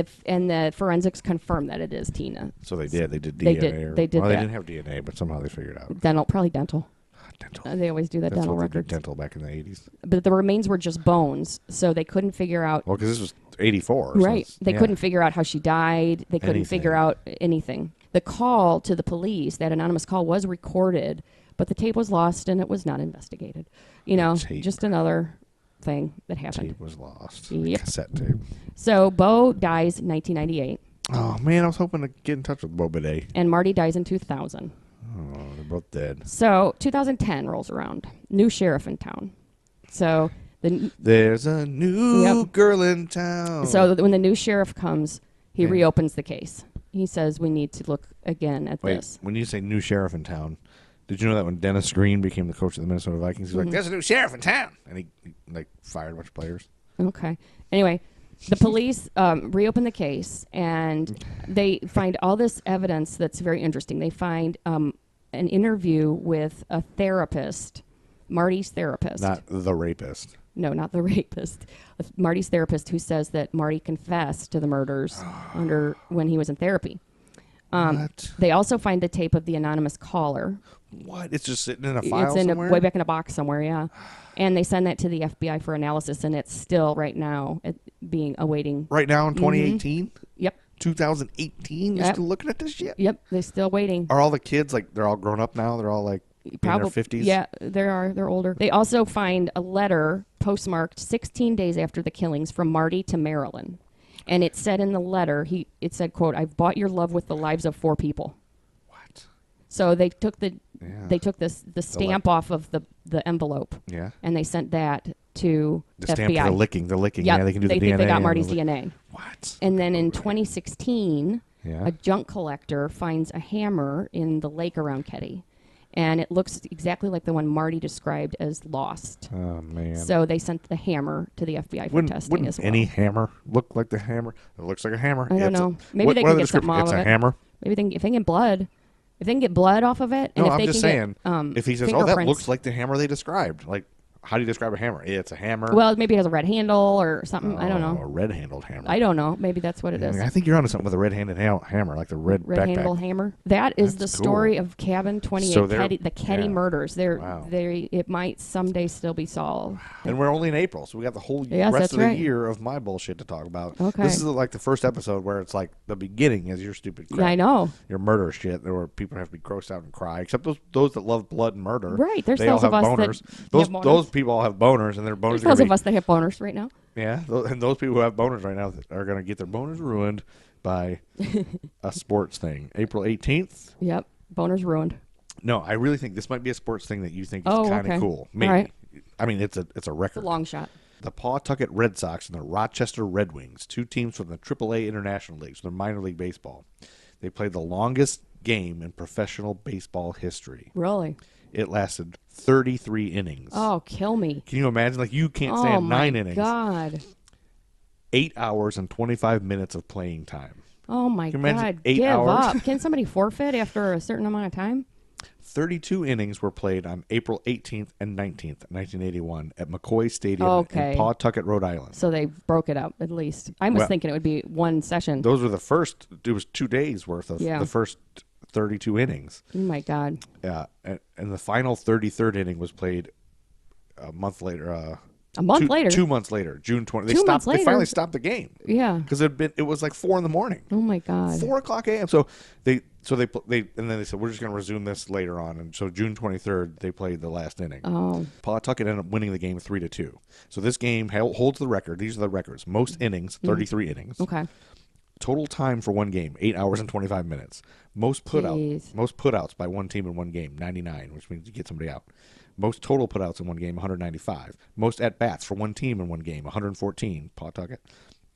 the forensics confirm that it is Tina. So they did. They did They DNA. did- they did well, they that. didn't have DNA, but somehow they figured it out. Probably dental. Dental. They always do that That's dental what they did records. dental back in the 80s. But the remains were just bones, so they couldn't figure out. Well, because this was 84. so Right. it's- They yeah. couldn't figure out how she died. They couldn't figure out anything. The call to the police, that anonymous call, was recorded, but the tape was lost and it was not investigated. You know, Tape. just another thing that happened. Tape was lost. Yep. Cassette tape. So Bo dies in 1998, Oh, man, I was hoping to get in touch with Boba Day. and Marty dies in 2000. Oh, they're both dead. So 2010 rolls around. New sheriff in town. So There's a new Yep. girl in town. when the new sheriff comes, he Yeah. reopens the case. He says we need to look again at Wait, this. when you say new sheriff in town, did you know that when Dennis Green became the coach of the Minnesota Vikings, he was Mm-hmm. like, "There's a new sheriff in town," and he like fired a bunch of players. Okay. Anyway, the police reopen the case, and they find all this evidence that's very interesting. They find an interview with a therapist, Marty's therapist. Not the rapist. No, not the rapist. Marty's therapist, who says that Marty confessed to the murders when he was in therapy. What? They also find the tape of the anonymous caller. What? It's just sitting in a file It's in somewhere? way back in a box somewhere, yeah. And they send that to the FBI for analysis, and it's still right now being awaiting. Right now in 2018? Yep, 2018? You're Yep. still looking at this shit? yep. They're still waiting. Are all the kids, like, they're all grown up now? They're all, like, in their 50s? Yeah, they're older. They also find a letter postmarked 16 days after the killings from Marty to Marilyn. And it said in the letter, it said, quote, "I've bought your love with the lives of 4 people." What? So they took the Yeah. stamp off of the envelope, Yeah. and they sent that to The FBI. stamp for the licking. Yep, Yeah, they can do the think DNA. they got and Marty's the lick- DNA. What? And then in 2016, Yeah. a junk collector finds a hammer in the lake around Keddie. And it looks exactly like the one Marty described as lost. Oh, man. So they sent the hammer to the FBI for testing Wouldn't as well. any hammer look like the hammer? It looks like a hammer. I don't It's a- know. Maybe what- they what can are the get something descriptions? off of It's it. a hammer? Maybe if they can get blood. If they can get blood off of it, and No, if I'm they just can saying. get If he says, "Oh, that fingerprints- looks like the hammer they described," like, How do you describe a hammer? It's a hammer. Well, maybe it has a red handle or something. I don't A know. red-handled hammer. I don't know. Maybe that's what it is. I think you're onto something with a red-handed hammer, like the red Handle backpack. hammer. That is That's the story cool. of Cabin 28, So the Keddie murders. Wow. It might someday still be solved. And we're only in April, so we got the whole Yes, rest that's of the right. year of my bullshit to talk about. Okay. This is like the first episode where it's like the beginning is your stupid crap. Yeah, I know. Your murder shit, where people have to be grossed out and cry. Except those that love blood and murder. Right, there's they all those of have us that boners. have boners. Those people all have boners, and their boners There's are gonna those of be, us that have boners right now. yeah. And those people who have boners right now are going to get their boners ruined by a sports thing. April 18th. Yep, boners ruined. No, I really think this might be a sports thing that you think is Oh, kind of okay. cool. Maybe. All right. I mean, it's a record. It's a long shot. The Pawtucket Red Sox and the Rochester Red Wings, two teams from the AAA International League, so they're minor league baseball. They played the longest game in professional baseball history. Really? It lasted 33 innings. Oh, kill me. Can you imagine? Like, you can't Oh, stand my 9 innings. God. 8 hours and 25 minutes of playing time. Oh, my Can you imagine God. 8 Give hours? up. Can somebody forfeit after a certain amount of time? 32 innings were played on April 18th and 19th, 1981, at McCoy Stadium Okay. in Pawtucket, Rhode Island. So they broke it up, at least. I was Well, thinking it would be one session. Those were the first, it was 2 days worth of Yeah. the first 32 innings. Oh, my God. Yeah, and the final 33rd inning was played a month later. A month later? 2 months later, June 20th. They 2 stopped. months They later? finally stopped the game Yeah. because it was like 4 a.m. Oh, my God. 4:00 a.m. So they and then they said we're just going to resume this later on, and so June 23rd they played the last inning. Oh. Pawtucket ended up winning the game 3-2. So this game holds the record. These are the records: most innings, 33 innings. Mm. Okay. Total time for one game, 8 hours and 25 minutes. Most Jeez. putouts by one team in one game, 99, which means you get somebody out. Most total putouts in one game, 195. Most at bats for one team in one game, 114. Pawtucket.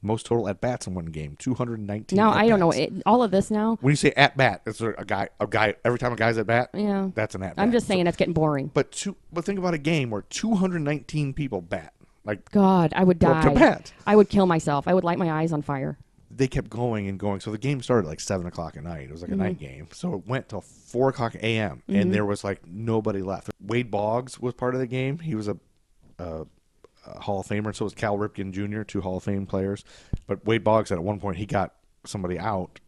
Most total at bats in one game, 219. Now, I don't know. at-bats. All of this now, When you say at bat, it's a guy. Every time a guy's at bat, yeah. that's an at bat. I'm just saying that's getting boring. But think about a game where 219 people bat. Like, God, I would go up to die. bat. I would kill myself. I would light my eyes on fire. They kept going and going. So the game started like 7 o'clock at night. It was like Mm-hmm. a night game. So it went till 4 o'clock a.m. And there was like nobody left. Wade Boggs was part of the game. He was a Hall of Famer. So was Cal Ripken Jr., 2 Hall of Fame players. But Wade Boggs said at one point he got somebody out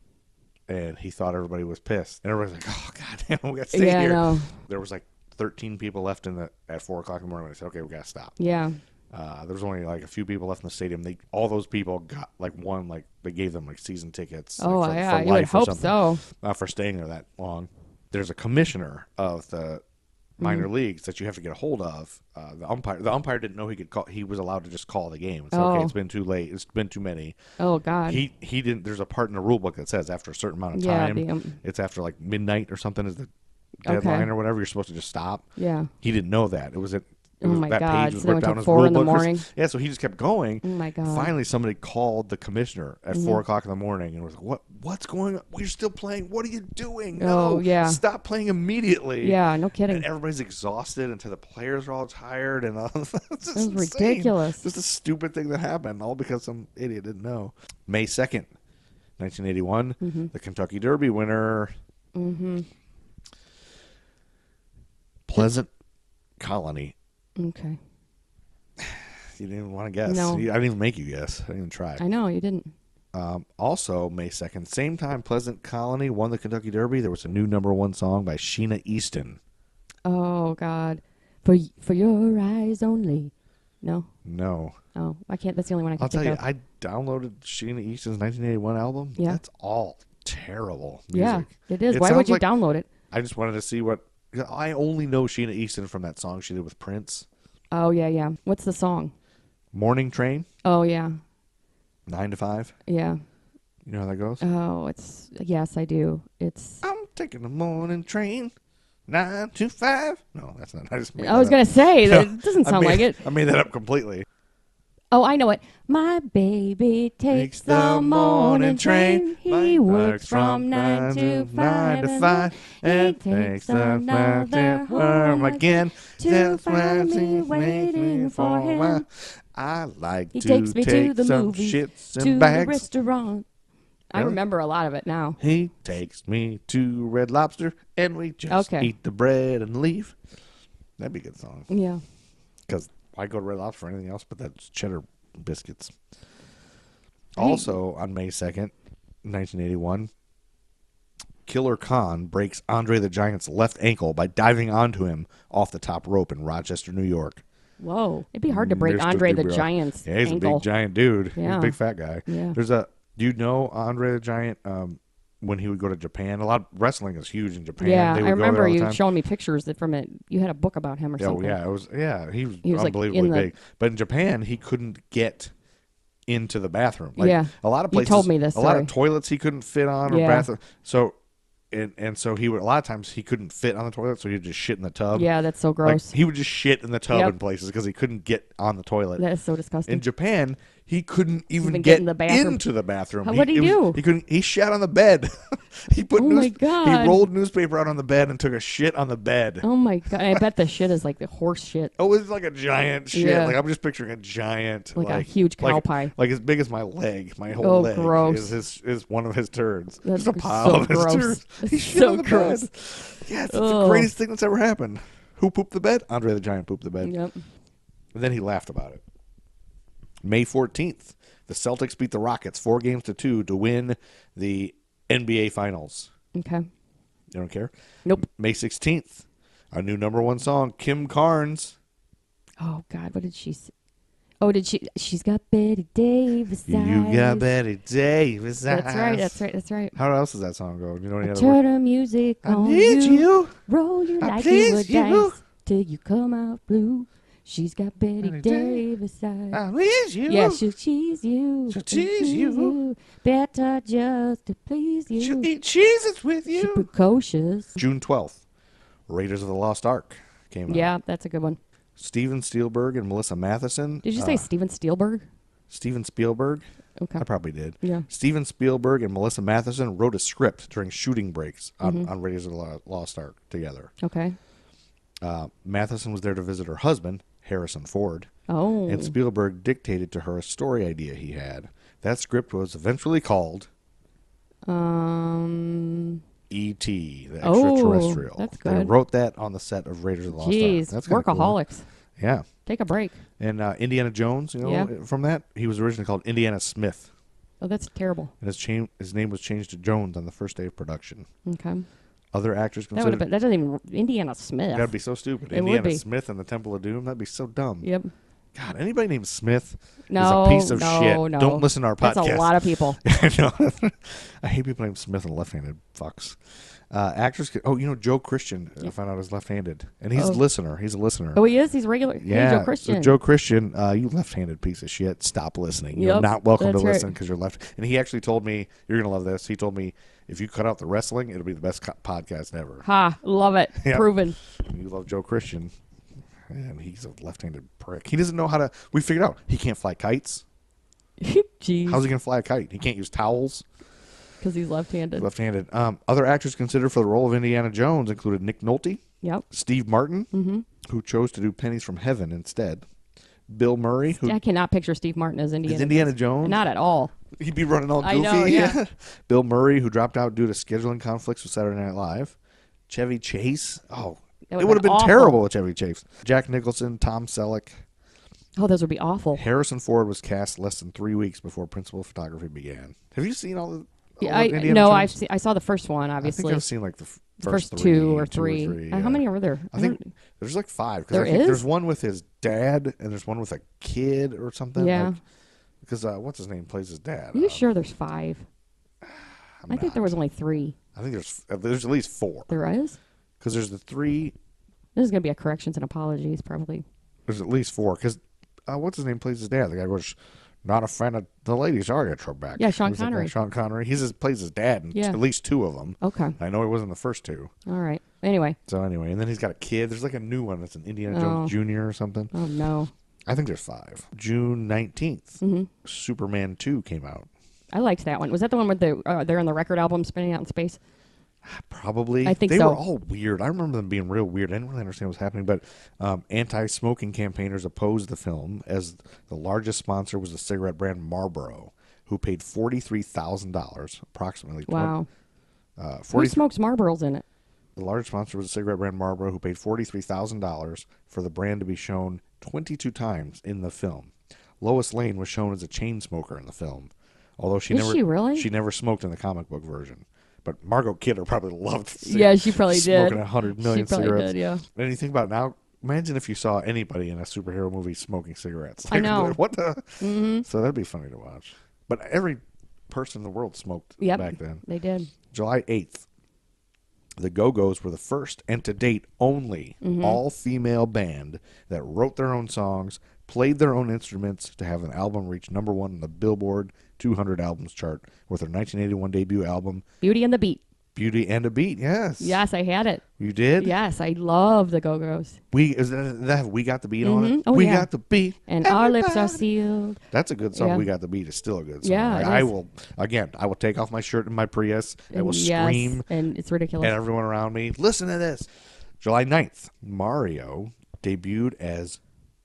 and he thought everybody was pissed. And everybody's like, oh, God damn, we got to stay Yeah, I here. know. There was like 13 people left at 4 o'clock in the morning. They said, okay, we got to stop. Yeah. There was only like a few people left in the stadium. All those people got they gave them like season tickets. Oh, like, yeah. for You would life or hope something, so. for staying there that long. There's a commissioner of the minor Mm-hmm. leagues that you have to get a hold of. The umpire didn't know he could call. He was allowed to just call the game. It's okay. Oh. It's been too late. It's been too many. Oh, God. He didn't. There's a part in the rule book that says after a certain amount of Yeah, time, it's after like midnight or something is the deadline Okay. or whatever. You're supposed to just stop. Yeah. He didn't know that. It was at. Oh, my that God. page was So they ripped went down till his 4 rule in the book. morning? Yeah, so he just kept going. Oh, my God. Mm-hmm. Finally, somebody called the commissioner at 4 o'clock in the morning and was like, "What's going on? We're still playing. What are you doing? Oh, No, yeah. stop playing immediately." Yeah, no kidding. And everybody's exhausted until the players are all tired and it's just was insane. ridiculous. Just a stupid thing that happened, all because some idiot didn't know. May 2nd, 1981, Mm-hmm. the Kentucky Derby winner. Pleasant Colony. Okay. You didn't even want to guess. No. I didn't even make you guess. I didn't even try. I know, you didn't. Also, May 2nd, same time Pleasant Colony won the Kentucky Derby, there was a new #1 song by Sheena Easton. Oh, God. For your eyes only. No? No. Oh, I can't. That's the only one I can I'll tell think you, of. I downloaded Sheena Easton's 1981 album. Yeah. That's all terrible Yeah, music. it is. It Why would sounds you like- download it? I just wanted to see what... I only know Sheena Easton from that song she did with Prince. Oh, yeah, yeah. What's the song? Morning Train, Oh, yeah. 9 to 5. Yeah. You know how that goes? Oh, yes, I do. It's... I'm taking the morning train, 9 to 5. No, that's not. I just made I was that going up. to say, that doesn't I sound made- like it. I made that up completely. Oh, I know it. My baby takes the morning train. He works from 9 to 5. and He takes takes another home again. to find me waiting for him. I like He to takes me to take the some movies, shits to and the bags. restaurant. I Really? remember a lot of it now. He takes me to Red Lobster, and we just Okay. eat the bread and leave. That'd be a good song. Yeah. Because why go to Red Lobster for anything else but that cheddar biscuits? Also, on May 2nd, 1981, Killer Khan breaks Andre the Giant's left ankle by diving onto him off the top rope in Rochester, New York. Whoa. It'd be hard to break Mr. Andre the Dubrow. Giant's Yeah, he's ankle. a big giant dude. He's Yeah. a big fat guy. Yeah. Do you know Andre the Giant? When he would go to Japan, a lot of wrestling is huge in Japan. Yeah, They I would go there remember all the you time. showing me pictures from it. You had a book about him or Oh something. yeah, he was He was, like, unbelievably in the- big. But in Japan, he couldn't get into the bathroom. Like, Yeah. a lot of You places. told me this A lot of story. toilets he couldn't fit on, or Yeah. bathroom. So, and so he would, a lot of times he couldn't fit on the toilet, so he'd just shit in the tub. Yeah, that's so Like, gross. he would just shit in the tub Yep. in places because he couldn't get on the toilet. That is so disgusting. In Japan, he couldn't even Even get get in the bathroom. into the bathroom. What'd he do? He couldn't. He shat on the bed. He put Oh my God. He rolled newspaper out on the bed and took a shit on the bed. Oh my God. I bet the shit is like the horse shit. Oh, it's like a giant shit. Yeah. Like I'm just picturing a giant, Like a huge cow pie. like as big as my leg. My whole Oh, leg gross. is one of his turds. That's Just a pile so of his gross. turds. That's He shit so on the gross. bed. Yeah, it's the Ugh. greatest thing that's ever happened. Who pooped the bed? Andre the Giant pooped the bed. Yep. And then he laughed about it. May 14th, the Celtics beat the Rockets 4-2 to win the NBA Finals. Okay. You don't care? Nope. May 16th, our new #1 song, Kim Carnes. Oh God, what did she say? Oh, did she? She's got Betty Davis eyes. You got Betty Davis. That's right. eyes. That's right. That's right. How else does that song go? Do you know any other Turn words? the music I on need you. Roll you I like you were please you. dice till you come out blue. She's got Betty Betty Davis eyes. I need you. Yeah, she'll cheese you. She'll tease you. Better just to please you. She'll eat cheeses with She's you. precocious. June 12th, Raiders of the Lost Ark came out. Yeah, that's a good one. Steven Spielberg and Melissa Matheson. Did you say Steven Spielberg? Steven Spielberg? Okay. I probably did. Yeah. Steven Spielberg and Melissa Matheson wrote a script during shooting breaks Mm-hmm. on Raiders of the Lost Ark together. Okay. Matheson was there to visit her husband, Harrison Ford, Oh. and Spielberg dictated to her a story idea he had. That script was eventually called E.T., the Oh, extraterrestrial. that's They good. wrote that on the set of Raiders of the Lost Ark. Jeez, That's kinda cool. workaholics. Yeah. Take a break. And Indiana Jones, Yeah. from that, he was originally called Indiana Smith. Oh, that's terrible. And his name was changed to Jones on the first day of production. Okay. Other actors That would have considered been. That doesn't even. Indiana Smith. that'd be so stupid. It would Indiana be. Smith and the Temple of Doom. That'd be so dumb. Yep. God, anybody named Smith No. is a piece of no, shit. No. Don't listen to our podcast. That's a lot of people. I know. I hate people named Smith and left-handed fucks. Actors. Joe Christian. I found out is left-handed, and he's a listener. He's a listener. Oh, he is. He's regular. Yeah, Hey, Joe Christian. So Joe Christian, you left-handed piece of shit. Stop listening. You're Yep, not welcome to that's right. listen because you're left. And he actually told me, you're gonna love this. He told me if you cut out the wrestling, it'll be the best podcast ever. Ha! Love it. Yep. Proven. You love Joe Christian, and he's a left-handed prick. He doesn't know how to. We figured out he can't fly kites. Jeez. How's he gonna fly a kite? He can't use towels. Because he's left-handed. Left-handed. Other actors considered for the role of Indiana Jones included Nick Nolte, Yep. Steve Martin, who chose to do Pennies from Heaven instead. Bill Murray, who I cannot picture Steve Martin as Indiana. is Indiana Jones. Not at all. He'd be running all I goofy. know, yeah. Bill Murray, who dropped out due to scheduling conflicts with Saturday Night Live. Chevy Chase. Oh, That it would've would have been been awful. terrible with Chevy Chase. Jack Nicholson, Tom Selleck. Oh, those would be awful. Harrison Ford was cast less than 3 weeks before principal photography began. Have you seen all the? Yeah, of Indiana Jones? I saw the first one. I Obviously, think I've seen like the the first first three, two or three. yeah. How many are there? I think there's like 5. 'cause There I think is? There's one with his dad, and there's one with a kid or something. Yeah. Because what's his name plays his dad. Are you sure there's 5? I think there was only 3. I think there's at least 4. There is. Because there's the 3. This is gonna be a corrections and apologies, probably. There's at least 4. Because what's his name plays his dad? The guy goes, not a fan of the lady. Sorry, I got your back. Yeah, Sean Who's that guy? Connery. Sean Connery. Plays his dad in Yeah. at least 2 of them. Okay. I know he wasn't in the first 2. All right. Anyway. So anyway, and then he's got a kid. There's like a new one that's an Indiana Jones Jr. or something. Oh no. I think there's 5. June 19th, Mm-hmm. Superman 2 came out. I liked that one. Was that the one with they're on the record album spinning out in space? Probably. I think they so. were all weird. I remember them being real weird. I didn't really understand what was happening, but anti-smoking campaigners opposed the film as the largest sponsor was the cigarette brand Marlboro, who paid $43,000, approximately. Wow. 40, Who smokes Marlboros in it? The large sponsor was the cigarette brand Marlboro, who paid $43,000 for the brand to be shown 22 times in the film. Lois Lane was shown as a chain smoker in the film, although she never smoked in the comic book version. But Margot Kidder probably loved she probably did. Smoking 100 million cigarettes. Did, yeah. And you think about it now, imagine if you saw anybody in a superhero movie smoking cigarettes. I know. What the? Mm-hmm. So that'd be funny to watch. But every person in the world smoked back then. They did. July 8th, the Go-Go's were the first and to date only all-female band that wrote their own songs, played their own instruments to have an album reach number 1 on the Billboard 200 albums chart with their 1981 debut album, Beauty and the Beat. Beauty and a Beat, yes. Yes, I had it. You did? Yes, I love the Go-Go's. We got the beat on it? Oh, we yeah. got the beat. And our lips are sealed. That's a good song. Yeah. We got the beat is still a good song. Yeah, I will take off my shirt in my Prius. I will scream. And it's ridiculous. And everyone around me, listen to this. July 9th, Mario debuted as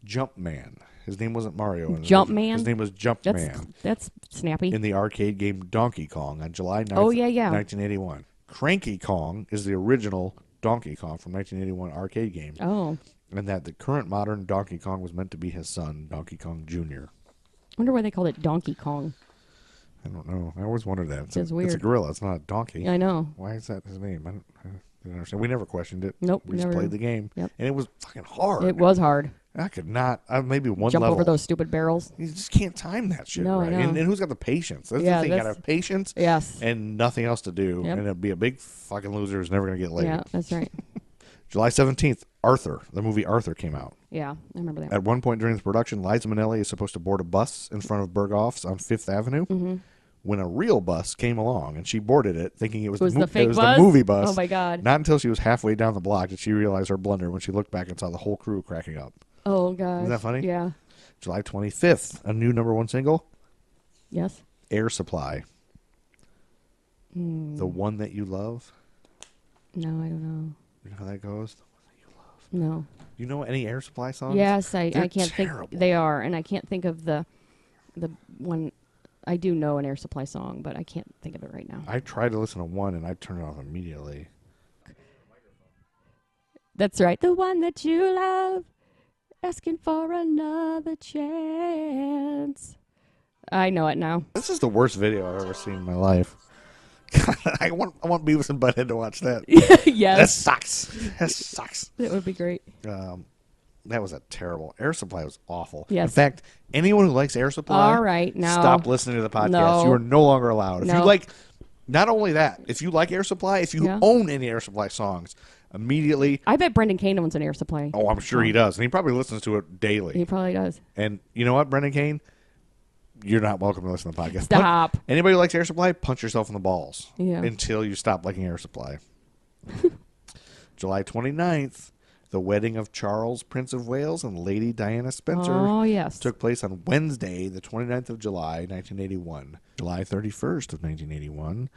Jumpman. His name wasn't Mario. Jumpman? His name was Jumpman. That's snappy. In the arcade game Donkey Kong on July 9th, 1981. Cranky Kong is the original Donkey Kong from 1981 arcade game. Oh. And that the current modern Donkey Kong was meant to be his son, Donkey Kong Jr. I wonder why they called it Donkey Kong. I don't know. I always wondered that. It's weird. It's a gorilla. It's not a donkey. I know. Why is that his name? I didn't understand. We never questioned it. Nope. We just played the game. Yep. And it was fucking hard. It was hard. I could not. Maybe one Jump level. over those stupid barrels. You just can't time that shit No, right. I know. And who's got the patience? That's Yeah, the thing. You got to have patience Yes. and nothing else to do. Yep. And it'll be a big fucking loser who's never going to get laid. Yeah, that's right. July 17th, Arthur. The movie Arthur came out. Yeah, I remember that. At one point during the production, Liza Minnelli is supposed to board a bus in front of Berghoff's on 5th Avenue. Mm-hmm. When a real bus came along and she boarded it thinking it was, the fake the bus? movie bus. Oh, my God. Not until she was halfway down the block did she realize her blunder when she looked back and saw the whole crew cracking up. Oh, gosh. Isn't that funny? Yeah. July 25th, a new number 1 single, Yes. Air Supply. The One That You Love. No, I don't know. You know how that goes? The One That You Love. No. You know any Air Supply songs? Yes, I They're can't terrible. think. They are, and I can't think of the one. I do know an Air Supply song, but I can't think of it right now. I tried to listen to one and I turned it off immediately. That's right. The one that you love, asking for another chance. I know it now. This is the worst video I've ever seen in my life. I want Beavis and Butthead to watch that. That Yes. sucks. That sucks. That would be great. That was a terrible. Air Supply was awful. Yes. In fact, anyone who likes Air Supply, All right, now. stop listening to the podcast. No. You are no longer allowed. If No. you like, not only that, if you like Air Supply, if you Yeah. own any Air Supply songs, immediately. I bet Brendan Kane owns an Air Supply. Oh, I'm sure he does, and he probably listens to it daily. He probably does. And you know what, Brendan Kane? You're not welcome to listen to the podcast. Stop. Anybody who likes Air Supply, punch yourself in the balls Yeah. until you stop liking Air Supply. July 29th, the wedding of Charles, Prince of Wales, and Lady Diana Spencer Oh, yes. took place on Wednesday, the 29th of July, 1981. July 31st of 1981,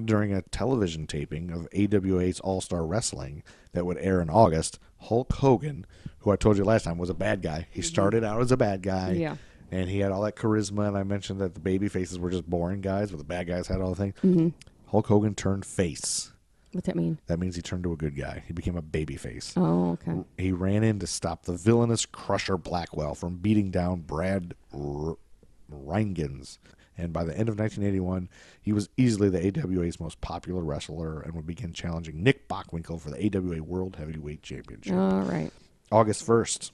during a television taping of AWA's All-Star Wrestling that would air in August, Hulk Hogan, who I told you last time was a bad guy. He started out as a bad guy. Yeah. And he had all that charisma, and I mentioned that the baby faces were just boring guys, but the bad guys had all the things. Hulk Hogan turned face. What's that mean? That means he turned to a good guy. He became a baby face. Oh, okay. He ran in to stop the villainous Crusher Blackwell from beating down Brad Rheingans. And by the end of 1981, he was easily the AWA's most popular wrestler and would begin challenging Nick Bockwinkel for the AWA World Heavyweight Championship. All right. August 1st.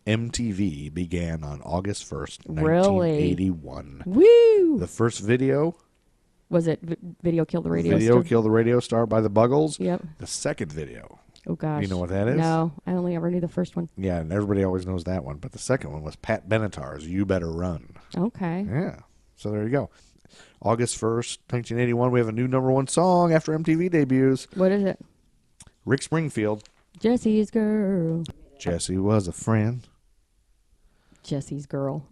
MTV began on August 1st, Really? 1981. Woo! The first video, Was it Video Killed the Radio Video Star? Kill the Radio Star by the Buggles. Yep. The second video. Oh, gosh. You know what that is? No, I only ever knew the first one. Yeah, and everybody always knows that one. But the second one was Pat Benetar's You Better Run. Okay. Yeah. So there you go. August 1st, 1981, we have a new number 1 song after MTV debuts. What is it? Rick Springfield. Jesse's Girl. Jesse was a friend. Jesse's Girl.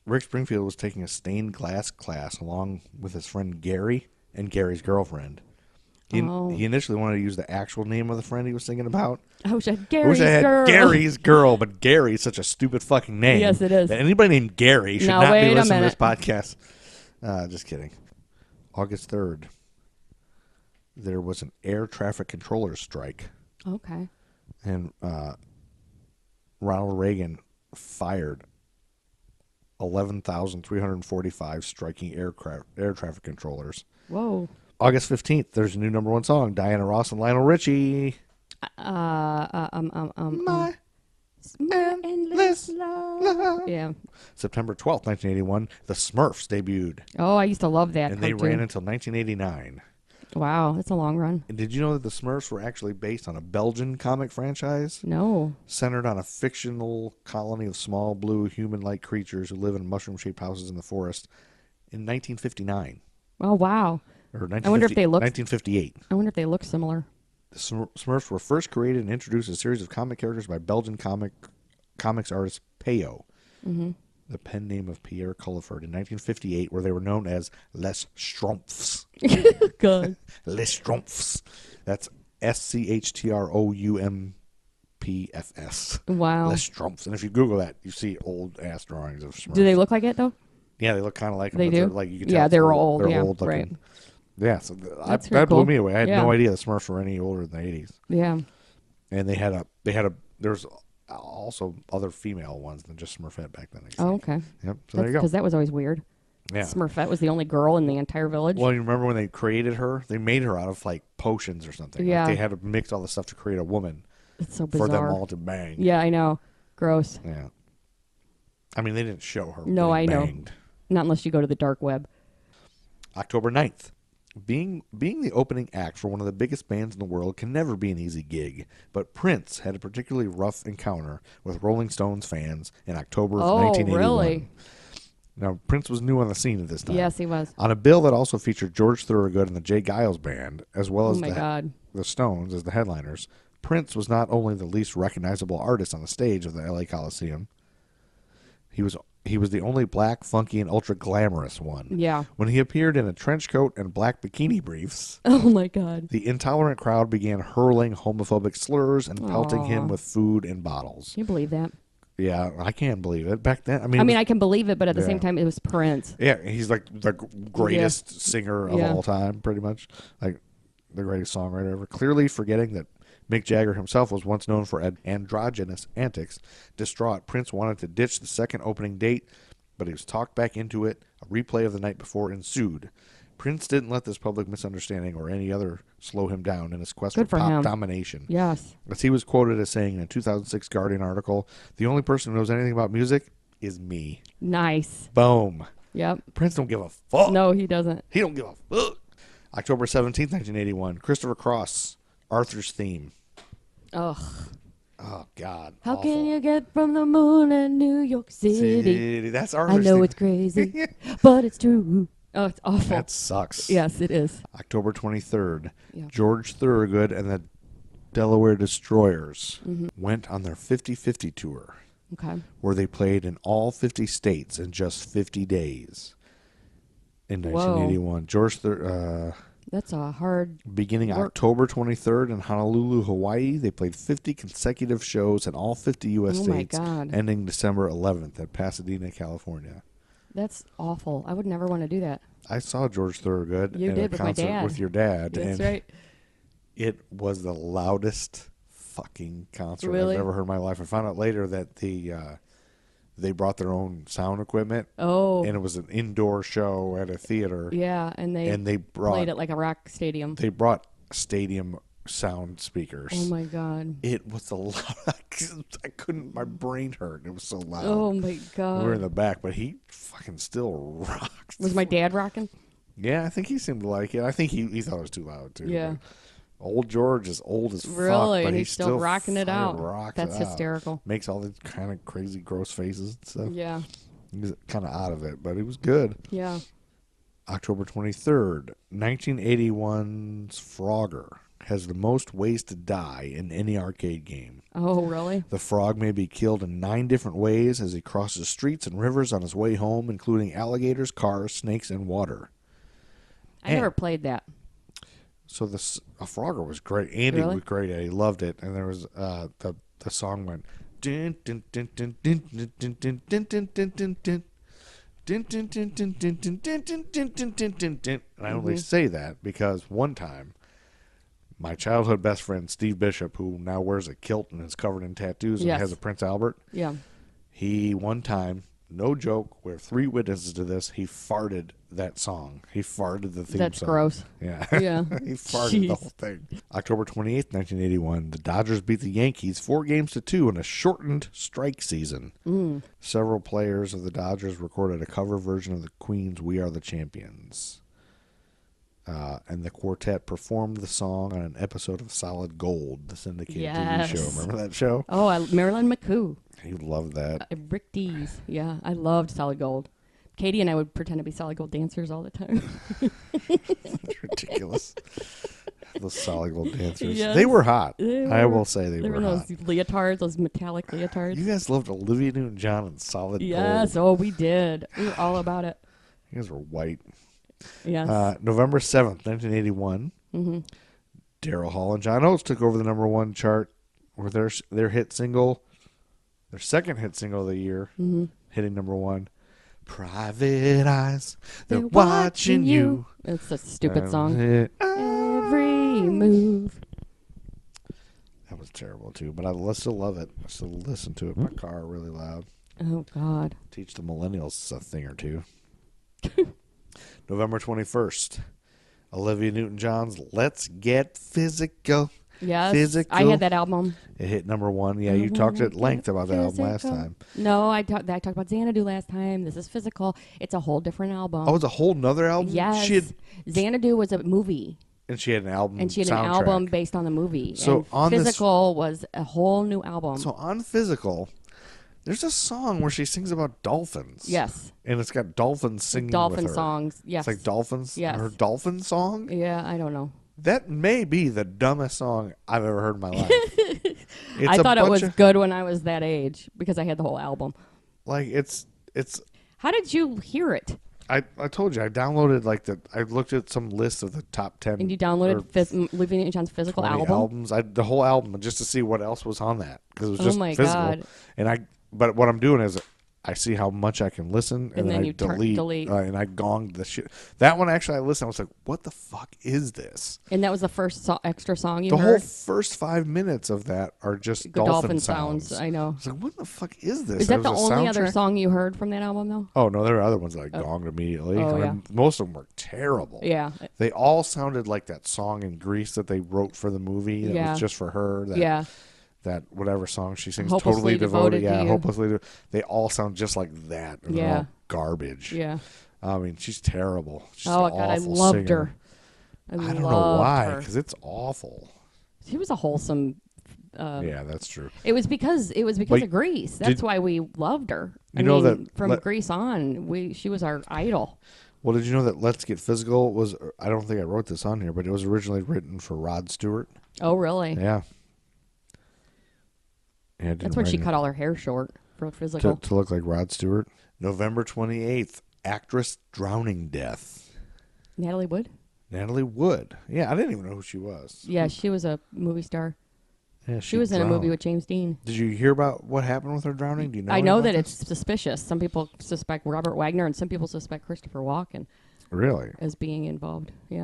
Rick Springfield was taking a stained glass class along with his friend Gary and Gary's girlfriend. He initially wanted to use the actual name of the friend he was thinking about. I wish I had I Gary's wish I had Girl. Gary's girl, but Gary is such a stupid fucking name. Yes, it is. That anybody named Gary should Now, not wait be a listening to this minute. podcast. Just kidding. August 3rd. there was an air traffic controller strike, Okay. and Ronald Reagan fired 11,345 striking air traffic controllers. Whoa. August 15th, there's a new number one song, Diana Ross and Lionel Richie. My endless love. Yeah. September 12th, 1981, the Smurfs debuted, Oh, I used to love that and cartoon. they ran until 1989. Wow, that's a long run. And did you know that the Smurfs were actually based on a Belgian comic franchise No. centered on a fictional colony of small blue human-like creatures who live in mushroom-shaped houses in the forest in 1959? Oh, wow. Or I wonder if they look. 1958. I wonder if they look similar. The Smurfs were first created and introduced as a series of comic characters by Belgian comics artist Peyo, the pen name of Pierre Culliford, in 1958, where they were known as Les Schtroumpfs. Good. Les Schtroumpfs. That's SCHTROUMPFS. Wow. Les Schtroumpfs. And if you Google that, you see old-ass drawings of Smurfs. Do they look like it, though? Yeah, they look kind of like them. They but do? they're like, you can tell Yeah, it's they're old. old. They're Yeah, old looking. right. Yeah, so That's that blew cool. me away. I had Yeah. no idea the Smurfs were any older than the 80s. Yeah. And there's also other female ones than just Smurfette back then. I Oh, think. okay. Yep. So there you go. Because that was always weird. Yeah. Smurfette was the only girl in the entire village. Well, you remember when they created her? They made her out of like potions or something. Yeah. Like, they had to mix all the stuff to create a woman It's so for bizarre. them all to bang. Yeah, I know. Gross. Yeah. I mean, they didn't show her. No, I being know. banged. Not unless you go to the dark web. October 9th. Being the opening act for one of the biggest bands in the world can never be an easy gig, but Prince had a particularly rough encounter with Rolling Stones fans in October of Oh, 1981. really? Now, Prince was new on the scene at this time. Yes, he was. On a bill that also featured George Thorogood and the Jay Giles Band, as well Oh, as my God. the Stones as the headliners, Prince was not only the least recognizable artist on the stage of the LA Coliseum, he was the only black, funky, and ultra glamorous one. Yeah. When he appeared in a trench coat and black bikini briefs, Oh, my God. the intolerant crowd began hurling homophobic slurs and pelting him Aw. with food and bottles. Can you believe that? Yeah, I can't believe it. Back then, I mean, I can believe it, but at the Yeah. same time, it was Prince. yeah, he's like the greatest singer of Yeah. all time, pretty much. Like the greatest songwriter ever. Clearly forgetting that Mick Jagger himself was once known for androgynous antics. Distraught, Prince wanted to ditch the second opening date, but he was talked back into it. A replay of the night before ensued. Prince didn't let this public misunderstanding or any other slow him down in his quest Good for for pop him. domination. Yes. As he was quoted as saying in a 2006 Guardian article, "The only person who knows anything about music is me." Nice. Boom. Yep. Prince don't give a fuck. No, he doesn't. He don't give a fuck. October 17th, 1981. Christopher Cross, Arthur's Theme. Ugh. Oh, God. How awful. can you get from the moon in New York City? That's I Arthur's know Theme. it's crazy, but it's true. Oh, it's awful. That sucks. Yes, it is. October 23rd. Yeah. George Thorogood and the Delaware Destroyers went on their 50-50 tour, Okay. where they played in all 50 states in just 50 days. In Whoa. 1981. George That's a hard. beginning Work. October 23rd in Honolulu, Hawaii, they played 50 consecutive shows in all 50 U.S. Oh, my states, God. ending December 11th at Pasadena, California. That's awful. I would never want to do that. I saw George Thorogood You in did a with my concert dad. with your dad, That's and right. it was the loudest fucking concert Really? I've ever heard in my life. I found out later that they brought their own sound equipment, Oh. and it was an indoor show at a theater, Yeah, and they brought played it like a rock stadium. they brought stadium sound speakers. Oh my God. It was the loud. I couldn't. My brain hurt. It was so loud. Oh my We God. were in the back, but he fucking still rocked. Was my dad rocking? Yeah, I think he seemed to like it. I think he thought it was too loud too. Yeah. but Old George is old as Really? fuck, but And he he's still rocking it fucking out. rocks That's it out. hysterical. Makes all these kind of crazy, gross faces and stuff. Yeah. He was kind of out of it, but he was good. Yeah. October 23rd, 1981's Frogger has the most ways to die in any arcade game. Oh, really? The frog may be killed in 9 different ways as he crosses streets and rivers on his way home, including alligators, cars, snakes, and water. I never played that. So a Frogger was great. Andy Really? was great at it. He loved it. And there was the song went dun, dun, dun, dun, dun, dun, dun, dun, dun, dun, dun, dun, dun. Dun, dun, dun, dun, dun, dun, dun, dun, dun, dun, dun, dun, dun. And I only say that because one time My childhood best friend, Steve Bishop, who now wears a kilt and is covered in tattoos and Yes. has a Prince Albert, Yeah. he one time, no joke, we're 3 witnesses to this, he farted that song. He farted the theme That's song. gross. Yeah. Yeah. He farted the Jeez. whole thing. October 28th, 1981, the Dodgers beat the Yankees 4-2 in a shortened strike season. Several players of the Dodgers recorded a cover version of the Queen's We Are the Champions. And the quartet performed the song on an episode of Solid Gold, the syndicated Yes. TV show. Remember that show? Oh, Marilyn McCoo. You loved that. Rick Dees. Yeah, I loved Solid Gold. Katie and I would pretend to be Solid Gold dancers all the time. It's ridiculous. Those Solid Gold dancers. Yes. They were hot. They I were- will say they There were were hot. those leotards, those metallic leotards. You guys loved Olivia Newton-John and Solid Yes, Gold. oh, we did. We were all about it. You guys were white. Yes. November 7th, 1981. Daryl Hall and John Oates took over the number 1 chart with their hit single, their second hit single of the year, hitting number 1. Private Eyes, they're watching you. It's a stupid And song. every move. That was terrible too, but I still love it. I still listen to it in my car really loud. Oh, God. Teach the millennials a thing or two. November 21st, Olivia Newton-John's Let's Get Physical. Yes. Physical. I had that album. It hit number 1. Yeah, you talked at length about that album last Physical. time. No, I talked about Xanadu last time. This is Physical. It's a whole different album. Oh, it's a whole nother album? Yes. Xanadu was a movie. And she had an album And she had an soundtrack. album based on the movie. So and on this- Physical was a whole new album. So on Physical, there's a song where she sings about dolphins. Yes. And it's got dolphins singing Dolphin with her. songs. Yes. It's like dolphins. Yes. Her dolphin song? Yeah, I don't know. That may be the dumbest song I've ever heard in my life. It's I a thought it bunch was of- good when I was that age because I had the whole album. Like it's. How did you hear it? I told you I downloaded I looked at some list of the top 10. And you or downloaded Olivia Newton-John's Physical 20 album? albums. The whole album just to see what else was on that because it was Oh just my Physical. God. And but what I'm doing is I see how much I can listen, And then I you delete. and I gonged the shit. That one actually, I listened. I was like, "What the fuck is this?" And that was the first extra song you The whole heard? first 5 minutes of that are just Good dolphin sounds. I know. I was like, "What the fuck is this?" Is that There the was a only other soundtrack? song you heard from that album, though? Oh no, there were other ones that I gonged immediately. Oh, I mean, yeah. most of them were terrible. Yeah. They all sounded like that song in Grease that they wrote for the movie. That Yeah. was just for her. Yeah. That whatever song she sings, Hopelessly totally Devoted to Yeah, You. hopelessly. They all sound just like that. And they're Yeah. all garbage. Yeah. I mean, she's terrible. She's Oh, an God, I awful loved singer. her. I don't know loved why, her. because it's awful. She was a wholesome. Yeah, that's true. It was because But of Grease. That's did- why we loved her. You know that from let- Grease on, she was our idol. Well, did you know that Let's Get Physical was, I don't think I wrote this on here, but it was originally written for Rod Stewart. Oh, really? Yeah. Yeah, I didn't That's when she write it. cut all her hair short for Physical. to look like Rod Stewart. November 28th, actress drowning death. Natalie Wood? Natalie Wood. Yeah, I didn't even know who she was. Yeah, she was a movie star. Yeah, She was in a movie drowned. with James Dean. Did you hear about what happened with her drowning? Do you know? I know about that this? it's suspicious. Some people suspect Robert Wagner, and some people suspect Christopher Walken Really. as being involved. Yeah.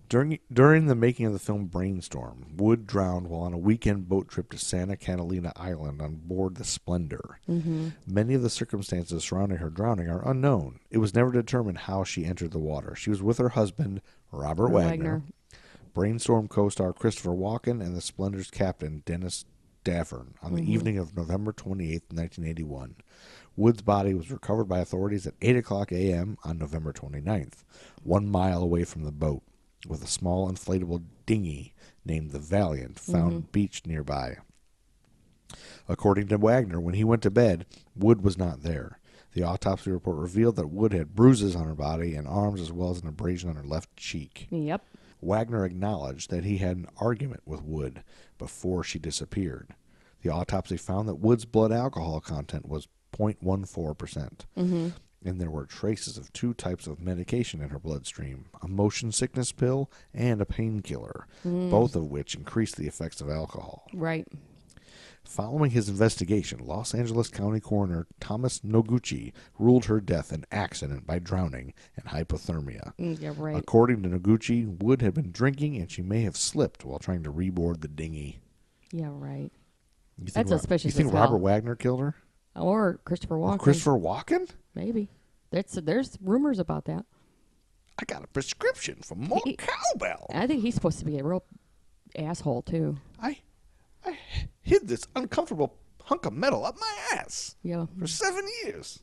During the making of the film Brainstorm, Wood drowned while on a weekend boat trip to Santa Catalina Island on board the Splendor. Mm-hmm. Many of the circumstances surrounding her drowning are unknown. It was never determined how she entered the water. She was with her husband, Robert Wagner, Brainstorm co-star Christopher Walken, and the Splendor's captain, Dennis Daffern, on the evening of November 28th, 1981. Wood's body was recovered by authorities at 8 o'clock a.m. on November 29th, 1 mile away from the boat, with a small inflatable dinghy named the Valiant found beached nearby. According to Wagner, when he went to bed, Wood was not there. The autopsy report revealed that Wood had bruises on her body and arms as well as an abrasion on her left cheek. Yep. Wagner acknowledged that he had an argument with Wood before she disappeared. The autopsy found that Wood's blood alcohol content was 0.14%. And there were traces of 2 types of medication in her bloodstream, a motion sickness pill and a painkiller, both of which increased the effects of alcohol. Right. Following his investigation, Los Angeles County Coroner Thomas Noguchi ruled her death an accident by drowning and hypothermia. Yeah, right. According to Noguchi, Wood had been drinking and she may have slipped while trying to reboard the dinghy. Yeah, right. You That's suspicious You think as hell. Robert Wagner killed her? Or Christopher Walken. Or Christopher Walken? Maybe. There's rumors about that. I got a prescription for more cowbell. I think he's supposed to be a real asshole, too. I hid this uncomfortable hunk of metal up my ass Yeah. for 7 years.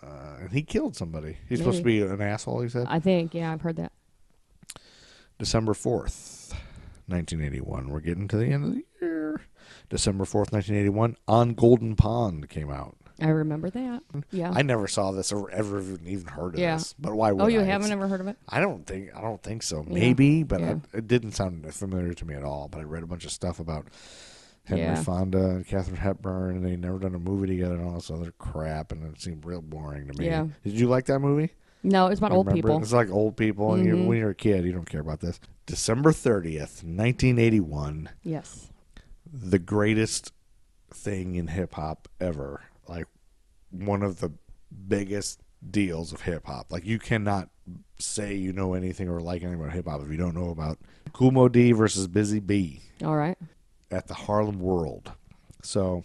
And he killed somebody. He's Maybe. supposed to be an asshole, he said? I think, yeah, I've heard that. December 4th, 1981. We're getting to the end of the year. December 4th, 1981, On Golden Pond came out. I remember that. Yeah. I never saw this or ever even heard of Yeah. this. But why would Oh, I? you haven't It's- ever heard of it? I don't think so. Maybe, but Yeah. it didn't sound familiar to me at all. But I read a bunch of stuff about Henry Yeah. Fonda and Katharine Hepburn, and they never done a movie together and all this other crap, and it seemed real boring to me. Yeah. Did you like that movie? No, it's about old Remember it? people. It's like old people, and Mhm. when you're a kid, you don't care about this. December 30th, 1981, Yes. the greatest thing in hip hop ever. Like one of the biggest deals of hip hop. Like you cannot say you know anything or like anything about hip hop if you don't know about Kool Moe Dee versus Busy Bee All right. at the Harlem World. So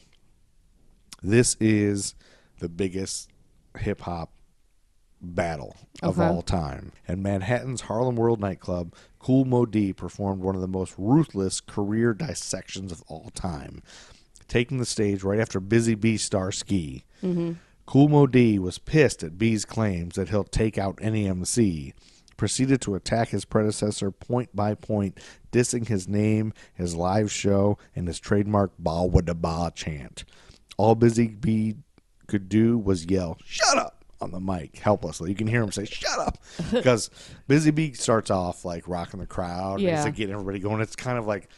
this is the biggest hip hop battle of Okay. all time. And Manhattan's Harlem World nightclub, Kool Moe Dee performed one of the most ruthless career dissections of all time, taking the stage right after Busy Bee star Ski. Mm-hmm. Kool Moe Dee was pissed at B's claims that he'll take out any MC, proceeded to attack his predecessor point by point, dissing his name, his live show, and his trademark "Ba Wada Ba" chant. All Busy Bee could do was yell, "Shut up!" on the mic, helplessly. You can hear him say, "Shut up!" Because Busy Bee starts off like rocking the crowd. Yeah. And it's like getting everybody going. It's kind of like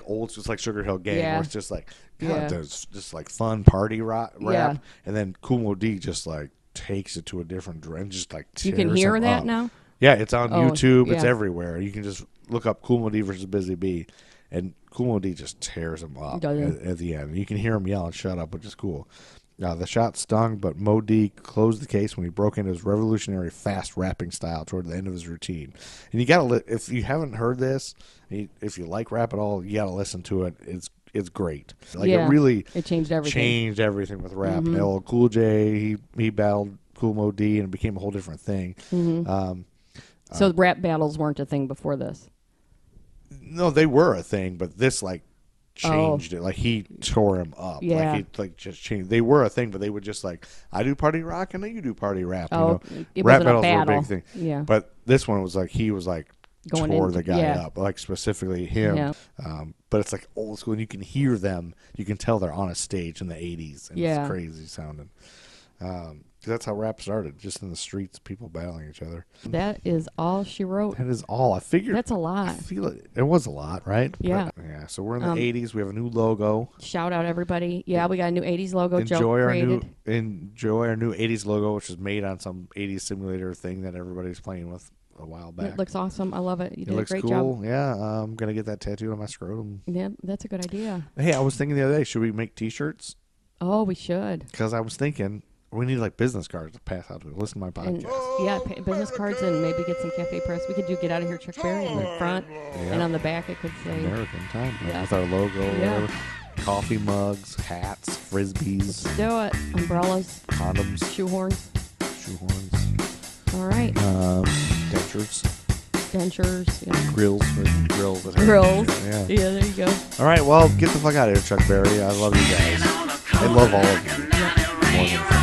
old, just like Sugar Hill Gang, Yeah. where it's just like, Yeah. there's just like fun party rap. Yeah. And then Kool Moe Dee just like takes it to a different direction, just like You can tears hear him that up. now? Yeah, it's on Oh, YouTube. It's yeah. everywhere. You can just look up Kool Moe Dee versus Busy Bee, and Kool Moe Dee just tears him up Does it? at the end. You can hear him yelling, "Shut up," which is cool. The shot stung, but Moe Dee closed the case when he broke into his revolutionary fast rapping style toward the end of his routine. And you gotta if you haven't heard this, if you like rap at all, you gotta listen to it. It's great. Like Yeah. it really It changed everything. changed everything with rap. Mhm. LL Cool J, he battled Kool Moe Dee, and it became a whole different thing. Mhm. So rap battles weren't a thing before this. No, they were a thing, but this like changed it. Like he tore him up. Yeah. Like he like just changed. They were a thing, but they would just like, I do party rock and then you do party rap. Oh, you know? it Rap wasn't a battles were a battle. big thing. Yeah. But this one was like he was like Going tore in- the guy yeah. up, like specifically him. Yeah. But it's like old school, and you can hear them. You can tell they're on a stage in the '80s, and Yeah. it's crazy sounding. 'Cause that's how rap started, just in the streets, people battling each other. That is all she wrote. That is all. I figured. That's a I lot. feel it was a lot, right? Yeah. But, yeah. So we're in the '80s. We have a new logo. Shout out everybody. Yeah, we got a new 80s logo Joe Enjoy our created. new 80s logo, which is made on some 80s simulator thing that everybody's playing with a while back. It looks awesome. I love it. You It did a looks great cool. job. Yeah, I'm gonna get that tattooed on my scrotum. Yeah, that's a good idea. Hey, I was thinking the other day, should we make T-shirts? Oh, we should. Because I was thinking we need like business cards to pass out to listen to my And podcast. yeah, business cards and maybe get some cafe press. We could do Get Out of Here Chuck Berry in the front, and on the back it could say American time Yeah. with our logo, or Yeah. whatever. Coffee mugs, hats, frisbees, do it. Umbrellas, condoms, shoehorns. shoehorns, All right. dentures, Dentures. Yeah. grills. Grills. that have- Grills. Yeah. Yeah, there you go. All right, well, get the fuck out of here, Chuck Berry. I love you guys. I love all of you. More than